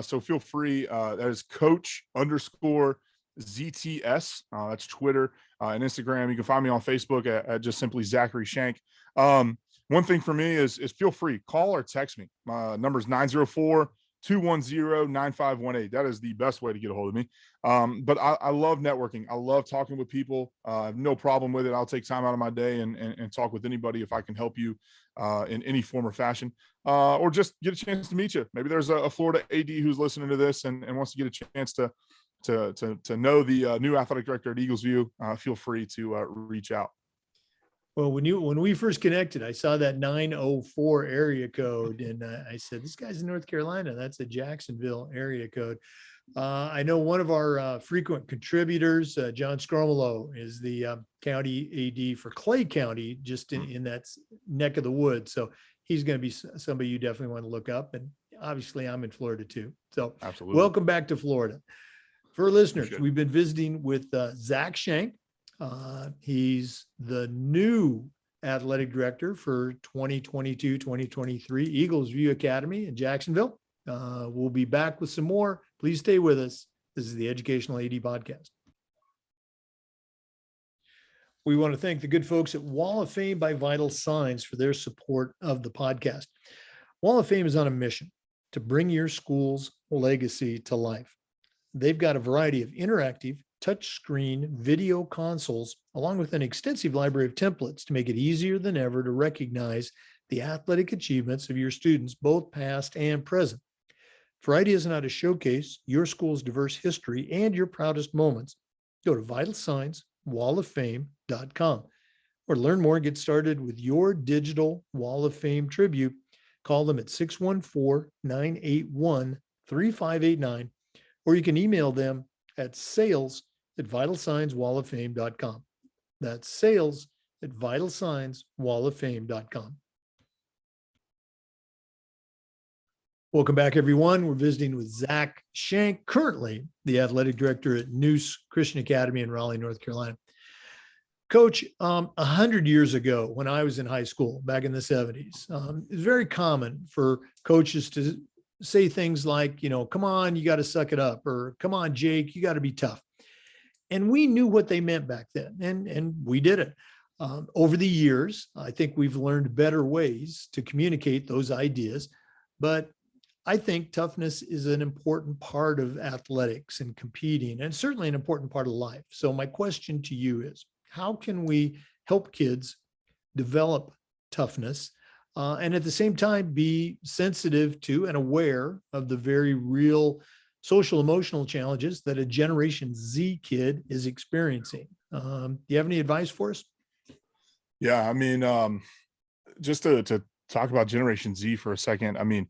So feel free. That is Coach_ZTS. That's Twitter and Instagram. You can find me on Facebook at just simply Zachary Shank. One thing for me is feel free, call or text me. My number is 904-210-9518. That is the best way to get a hold of me. But I love networking. I love talking with people. I have no problem with it. I'll take time out of my day and talk with anybody if I can help you in any form or fashion, or just get a chance to meet you. Maybe there's a Florida AD who's listening to this and wants to get a chance to know the new athletic director at Eagles View. Feel free to reach out. Well, when we first connected, I saw that 904 area code, and I said, "This guy's in North Carolina. That's a Jacksonville area code." I know one of our frequent contributors, John Scromolo, is the county AD for Clay County, just in that neck of the woods. So he's going to be somebody you definitely want to look up. And obviously, I'm in Florida too. So absolutely, welcome back to Florida. For listeners, we've been visiting with Zack Shank. He's the new athletic director for 2022-2023 Eagles View Academy in Jacksonville. We'll be back with some more. Please stay with us. This is the Educational AD Podcast. We want to thank the good folks at Wall of Fame by Vital Signs for their support of the podcast. Wall of Fame is on a mission to bring your school's legacy to life. They've got a variety of interactive touchscreen video consoles, along with an extensive library of templates to make it easier than ever to recognize the athletic achievements of your students, both past and present. For ideas on how to showcase your school's diverse history and your proudest moments, go to vitalsignswalloffame.com, or to learn more and get started with your digital Wall of Fame tribute. Call them at 614-981-3589, or you can email them at sales@vitalsignswalloffame.com. That's sales@vitalsignswalloffame.com. Welcome back, everyone. We're visiting with Zack Shank, currently the athletic director at Neuse Christian Academy in Raleigh, North Carolina. Coach, 100 years ago, when I was in high school back in the 70s, it was very common for coaches to say things like, come on, you got to suck it up, or come on, Jake, you got to be tough. And we knew what they meant back then, and we did it. Over the years, I think we've learned better ways to communicate those ideas, but I think toughness is an important part of athletics and competing, and certainly an important part of life. So my question to you is, how can we help kids develop toughness and at the same time be sensitive to and aware of the very real social emotional challenges that a Generation Z kid is experiencing? Do you have any advice for us? Yeah, I mean, just to talk about Generation Z for a second, I mean,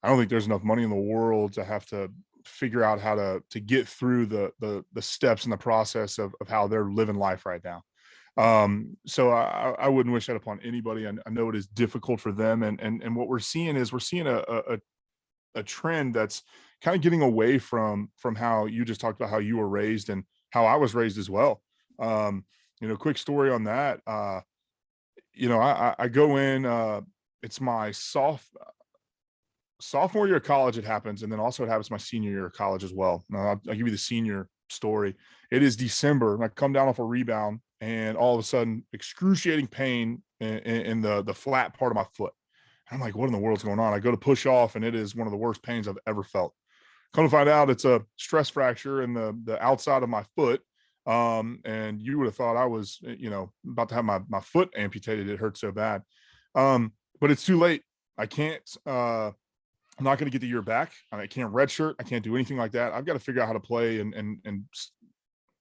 I don't think there's enough money in the world to have to figure out how to get through the steps in the process of how they're living life right now. So I wouldn't wish that upon anybody. I know it is difficult for them, and what we're seeing is a trend that's kind of getting away from how you just talked about how you were raised and how I was raised as well. Quick story on that. I go in. It's my sophomore year of college it happens, and then also it happens my senior year of college as well. Now, I'll give you the senior story. It is December, and I come down off a rebound, and all of a sudden, excruciating pain in the flat part of my foot. I'm like, what in the world's going on? I go to push off, and it is one of the worst pains I've ever felt. Come to find out, it's a stress fracture in the outside of my foot. And you would have thought I was, about to have my foot amputated. It hurt so bad. But it's too late. I can't. I'm not going to get the year back. I can't redshirt. I can't do anything like that. I've got to figure out how to play and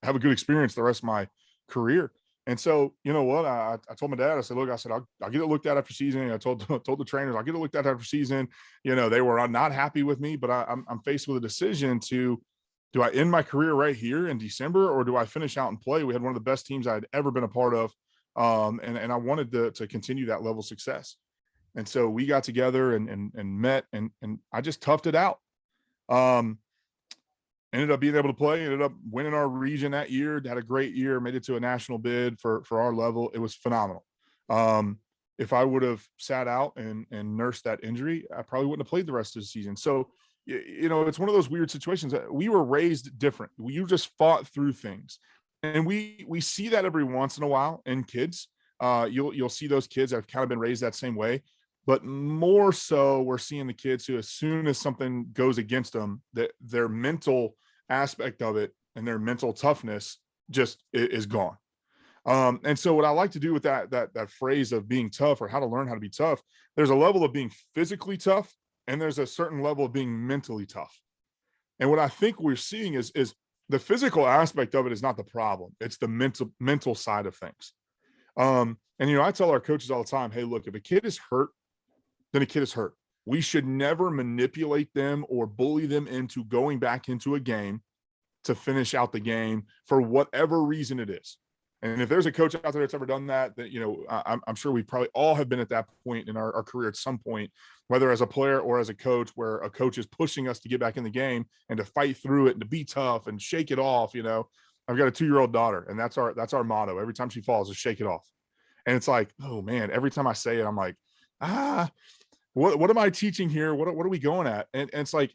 have a good experience the rest of my career. And so, you know what? I told my dad, I said, look, I'll get it looked at after season. I told the trainers, I'll get it looked at after season. They were not happy with me, but I'm faced with a decision do I end my career right here in December, or do I finish out and play? We had one of the best teams I'd ever been a part of. And I wanted to continue that level of success. And so we got together and met, and I just toughed it out. Ended up being able to play, ended up winning our region that year, had a great year, made it to a national bid for our level. It was phenomenal. If I would have sat out and nursed that injury, I probably wouldn't have played the rest of the season. So, it's one of those weird situations that we were raised different. You just fought through things. And we see that every once in a while in kids. You'll see those kids that have kind of been raised that same way. But more so, we're seeing the kids who, as soon as something goes against them, that their mental aspect of it and their mental toughness just is gone. And so what I like to do with that phrase of being tough, or how to learn how to be tough, there's a level of being physically tough, and there's a certain level of being mentally tough. And what I think we're seeing is the physical aspect of it is not the problem. It's the mental side of things. And I tell our coaches all the time, hey, look, if a kid is hurt, then a kid is hurt. We should never manipulate them or bully them into going back into a game to finish out the game for whatever reason it is. And if there's a coach out there that's ever done that, I'm sure we probably all have been at that point in our career at some point, whether as a player or as a coach, where a coach is pushing us to get back in the game and to fight through it and to be tough and shake it off. I've got a 2-year-old daughter, and that's our motto. Every time she falls, is shake it off. And it's like, oh man, every time I say it, I'm like, what am I teaching here? What are we going at? And it's like,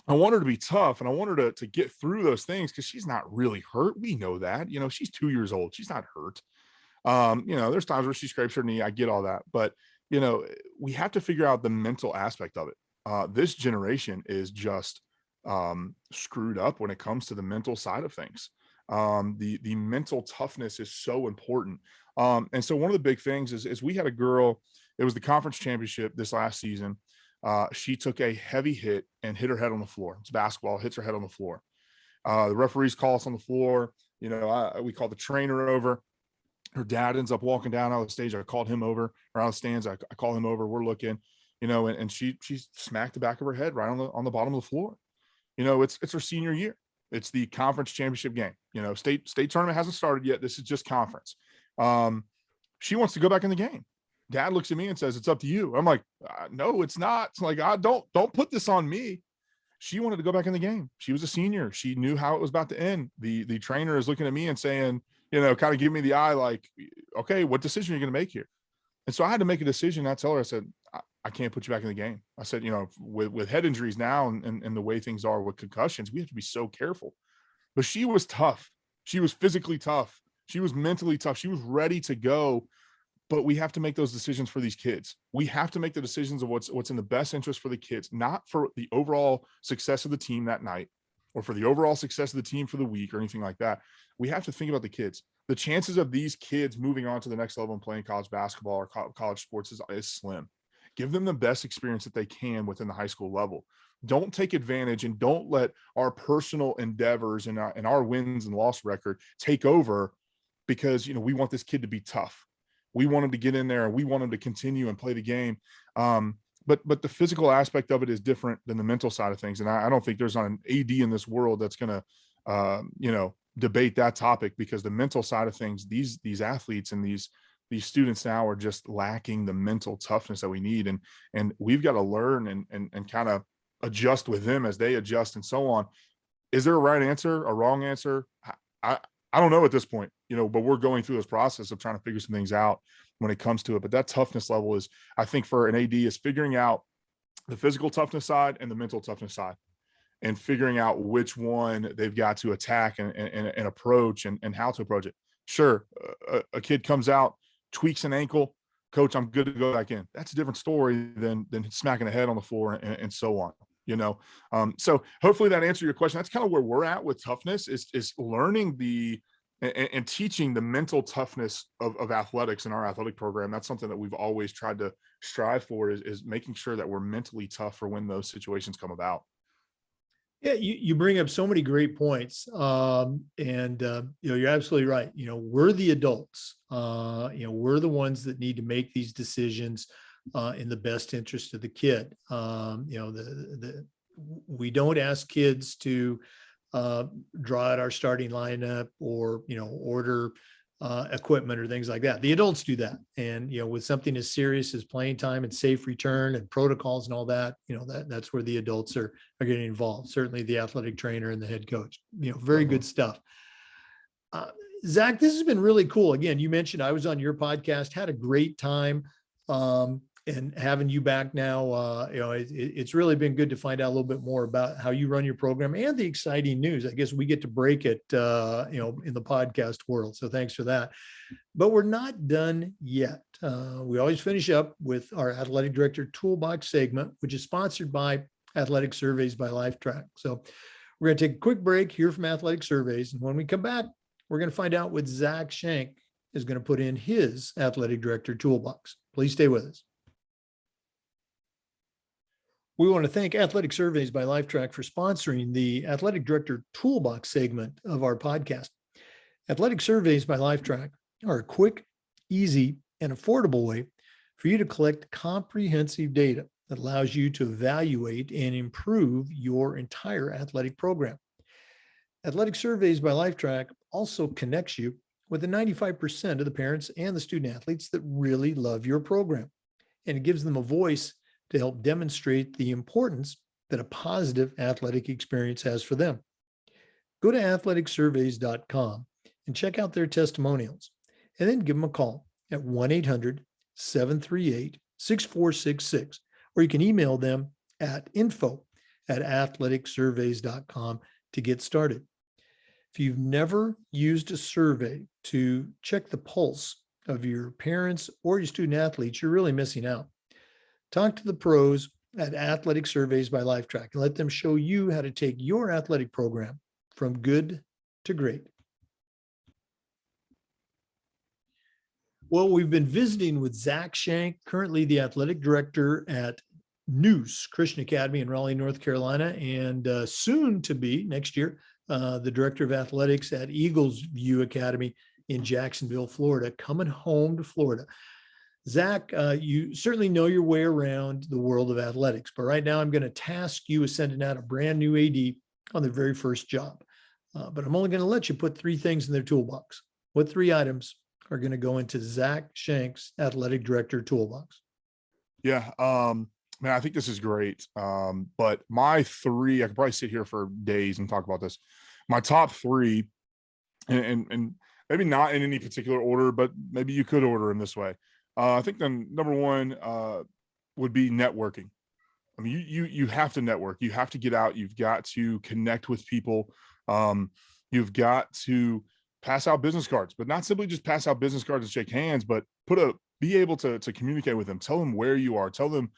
I want her to be tough, and I want her to get through those things, because she's not really hurt. We know that. She's 2 years old. She's not hurt. There's times where she scrapes her knee. I get all that. But, we have to figure out the mental aspect of it. This generation is just screwed up when it comes to the mental side of things. The mental toughness is so important. And so one of the big things is we had a girl, it was the conference championship this last season. She took a heavy hit and hit her head on the floor. It's basketball, hits her head on the floor. The referees call us on the floor. We call the trainer over. Her dad ends up walking down out of the stage. I called him over, or out of the stands. I call him over. We're looking, and she smacked the back of her head right on the bottom of the floor. It's her senior year. It's the conference championship game. State tournament hasn't started yet. This is just conference. She wants to go back in the game. Dad looks at me and says, "It's up to you." I'm like, "No, it's not." It's like, don't put this on me. She wanted to go back in the game. She was a senior. She knew how it was about to end. The trainer is looking at me and saying, kind of give me the eye, like, okay, what decision are you going to make here? And so I had to make a decision. I tell her, I said, I can't put you back in the game. I said, with head injuries now and the way things are with concussions, we have to be so careful. But she was tough. She was physically tough. She was mentally tough. She was ready to go. But we have to make those decisions for these kids. We have to make the decisions of what's in the best interest for the kids, not for the overall success of the team that night or for the overall success of the team for the week or anything like that. We have to think about the kids. The chances of these kids moving on to the next level and playing college basketball or college sports is slim. Give them the best experience that they can within the high school level. Don't take advantage and don't let our personal endeavors and our wins and loss record take over because, we want this kid to be tough. We want him to get in there and we want him to continue and play the game. But the physical aspect of it is different than the mental side of things. And I don't think there's an AD in this world that's going to, debate that topic, because the mental side of things, these athletes and these students now are just lacking the mental toughness that we need. And we've got to learn and kind of adjust with them as they adjust and so on. Is there a right answer, a wrong answer? I don't know at this point, but we're going through this process of trying to figure some things out when it comes to it. But that toughness level is, I think for an AD, is figuring out the physical toughness side and the mental toughness side and figuring out which one they've got to attack and approach and how to approach it. Sure. A kid comes out, tweaks an ankle, coach, I'm good to go back in. That's a different story than smacking a head on the floor and so on. So hopefully that answered your question. That's kind of where we're at with toughness is learning and teaching the mental toughness of athletics in our athletic program. That's something that we've always tried to strive for is making sure that we're mentally tough for when those situations come about. Yeah, you bring up so many great points. You're absolutely right. We're the adults. We're the ones that need to make these decisions in the best interest of the kid. We don't ask kids to draw out our starting lineup or, order equipment or things like that. The adults do that. And, with something as serious as playing time and safe return and protocols and all that, that's where the adults are getting involved. Certainly the athletic trainer and the head coach, very good stuff. Zach, this has been really cool. Again, you mentioned I was on your podcast, had a great time. And having you back now, it's really been good to find out a little bit more about how you run your program and the exciting news. I guess we get to break it, in the podcast world. So thanks for that. But we're not done yet. We always finish up with our athletic director toolbox segment, which is sponsored by Athletic Surveys by LifeTrack. So we're going to take a quick break here from Athletic Surveys. And when we come back, we're going to find out what Zack Shank is going to put in his athletic director toolbox. Please stay with us. We want to thank Athletic Surveys by LifeTrack for sponsoring the Athletic Director Toolbox segment of our podcast. Athletic Surveys by LifeTrack are a quick, easy, and affordable way for you to collect comprehensive data that allows you to evaluate and improve your entire athletic program. Athletic Surveys by LifeTrack also connects you with the 95% of the parents and the student athletes that really love your program, and it gives them a voice to help demonstrate the importance that a positive athletic experience has for them. Go to athleticsurveys.com and check out their testimonials, and then give them a call at 1-800-738-6466, or you can email them at info@athleticsurveys.com to get started. If you've never used a survey to check the pulse of your parents or your student athletes, you're really missing out. Talk to the pros at Athletic Surveys by LifeTrack and let them show you how to take your athletic program from good to great. Well, we've been visiting with Zack Shank, currently the athletic director at Neuse Christian Academy in Raleigh, North Carolina, and soon to be next year, the director of athletics at Eagles View Academy in Jacksonville, Florida, coming home to Florida. Zack, you certainly know your way around the world of athletics, but right now I'm going to task you with sending out a brand new AD on their very first job. but I'm only going to let you put 3 things in their toolbox. What 3 items are going to go into Zack Shank's athletic director toolbox? Yeah. Man, I think this is great. But my 3, I could probably sit here for days and talk about this. My top 3, and maybe not in any particular order, but maybe you could order them this way. I think then number 1 would be networking. I mean, you have to network. You have to get out. You've got to connect with people. You've got to pass out business cards, but not simply just pass out business cards and shake hands, but be able to communicate with them. Tell them where you are. Tell them,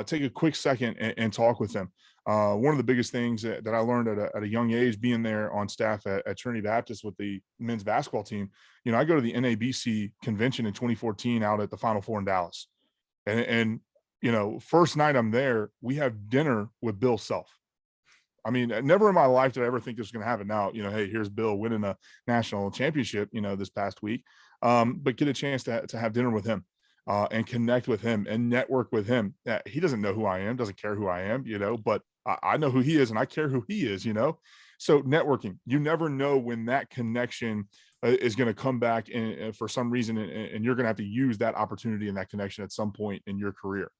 take a quick second and talk with them. One of the biggest things that I learned at a young age, being there on staff at Trinity Baptist with the men's basketball team, I go to the NABC convention in 2014 out at the Final Four in Dallas, and first night I'm there, we have dinner with Bill Self. I mean, never in my life did I ever think this was going to happen. Now, hey, here's Bill winning a national championship, this past week, but get a chance to have dinner with him and connect with him and network with him. He doesn't know who I am, doesn't care who I am, but I know who he is and I care who he is, So networking, you never know when that connection is going to come back for some reason, and you're going to have to use that opportunity and that connection at some point in your career.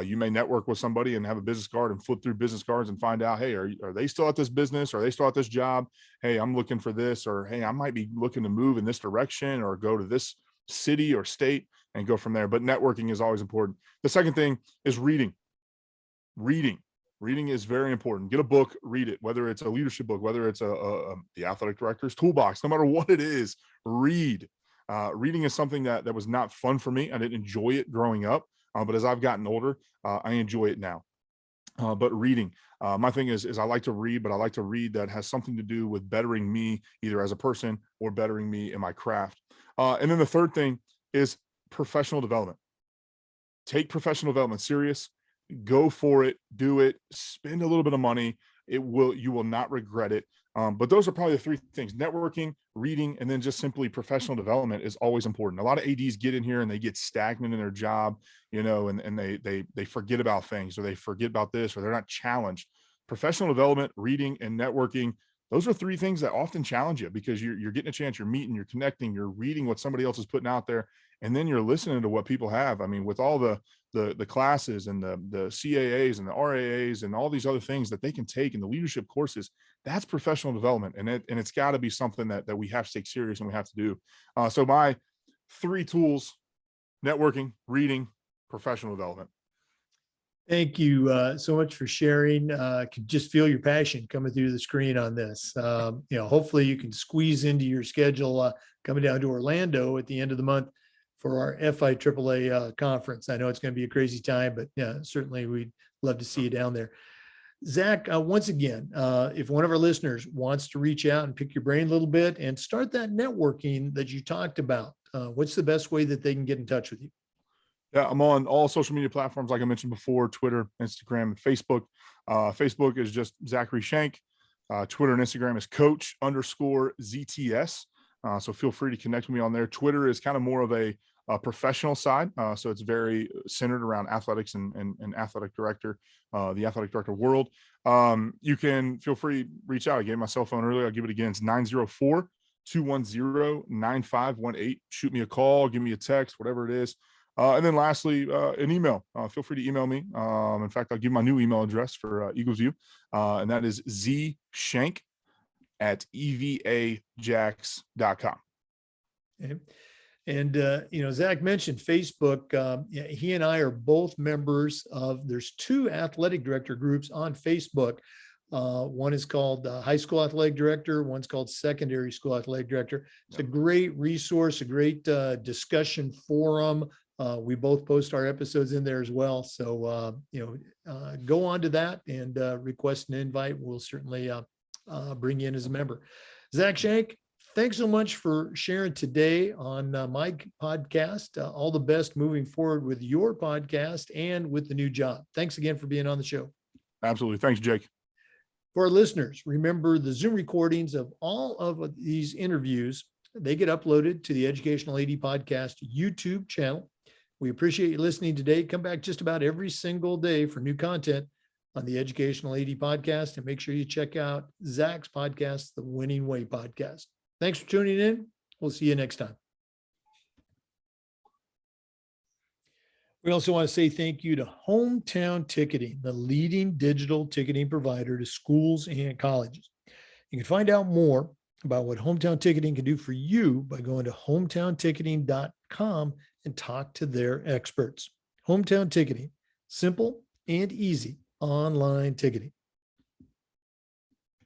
You may network with somebody and have a business card and flip through business cards and find out, hey, are they still at this business? Are they still at this job? Hey, I'm looking for this, or hey, I might be looking to move in this direction or go to this city or state and go from there. But networking is always important. The second thing is reading. Reading is very important. Get a book, read it, whether it's a leadership book, whether it's the athletic director's toolbox, no matter what it is, read. Reading is something that was not fun for me. I didn't enjoy it growing up. But as I've gotten older, I enjoy it now. But reading, my thing is I like to read, but I like to read that has something to do with bettering me, either as a person or bettering me in my craft. And then the third thing is professional development. Take professional development serious. Go for it. Do it. Spend a little bit of money. You will not regret it. But those are probably the 3 things: networking, reading, and then just simply professional development is always important. A lot of ADs get in here and they get stagnant in their job, and they forget about things, or they forget about this, or they're not challenged. Professional development, reading, and networking, those are 3 things that often challenge you, because you're getting a chance, you're meeting, you're connecting, you're reading what somebody else is putting out there, and then you're listening to what people have. I mean, with all the classes and the CAAs and the RAAs and all these other things that they can take in the leadership courses, that's professional development. And it's got to be something that we have to take serious and we have to do. So my 3 tools: networking, reading, professional development. Thank you so much for sharing. I could just feel your passion coming through the screen on this. Hopefully you can squeeze into your schedule coming down to Orlando at the end of the month for our FIAAA conference. I know it's going to be a crazy time, but yeah, certainly we'd love to see you down there. Zack, once again, if one of our listeners wants to reach out and pick your brain a little bit and start that networking that you talked about, what's the best way that they can get in touch with you? Yeah, I'm on all social media platforms, like I mentioned before: Twitter, Instagram, and Facebook. Facebook is just Zachary Shank. Twitter and Instagram is coach_ZTS. So feel free to connect with me on there. Twitter is kind of more of a professional side. So it's very centered around athletics and athletic director, the athletic director world. You can feel free to reach out. I gave my cell phone earlier. I'll give it again. It's 904-210-9518. Shoot me a call, give me a text, whatever it is. And then lastly, an email. Feel free to email me. In fact, I'll give my new email address for Eagles View, and that is zshank@evajax.com. Okay. And, Zack mentioned Facebook. He and I are both members of, there's 2 athletic director groups on Facebook. One is called High School Athletic Director. One's called Secondary School Athletic Director. It's a great resource, a great discussion forum. We both post our episodes in there as well. So, go on to that and request an invite. We'll certainly bring you in as a member. Zack Shank, thanks so much for sharing today on my podcast. All the best moving forward with your podcast and with the new job. Thanks again for being on the show. Absolutely. Thanks, Jake. For our listeners, remember the Zoom recordings of all of these interviews, they get uploaded to the Educational AD Podcast YouTube channel. We appreciate you listening today. Come back just about every single day for new content. on the Educational AD podcast. And make sure you check out Zach's podcast, the Winning Way podcast. Thanks for tuning in. We'll see you next time. We also want to say thank you to Hometown Ticketing, the leading digital ticketing provider to schools and colleges. You can find out more about what Hometown Ticketing can do for you by going to hometownticketing.com and talk to their experts. Hometown Ticketing, simple and easy online ticketing.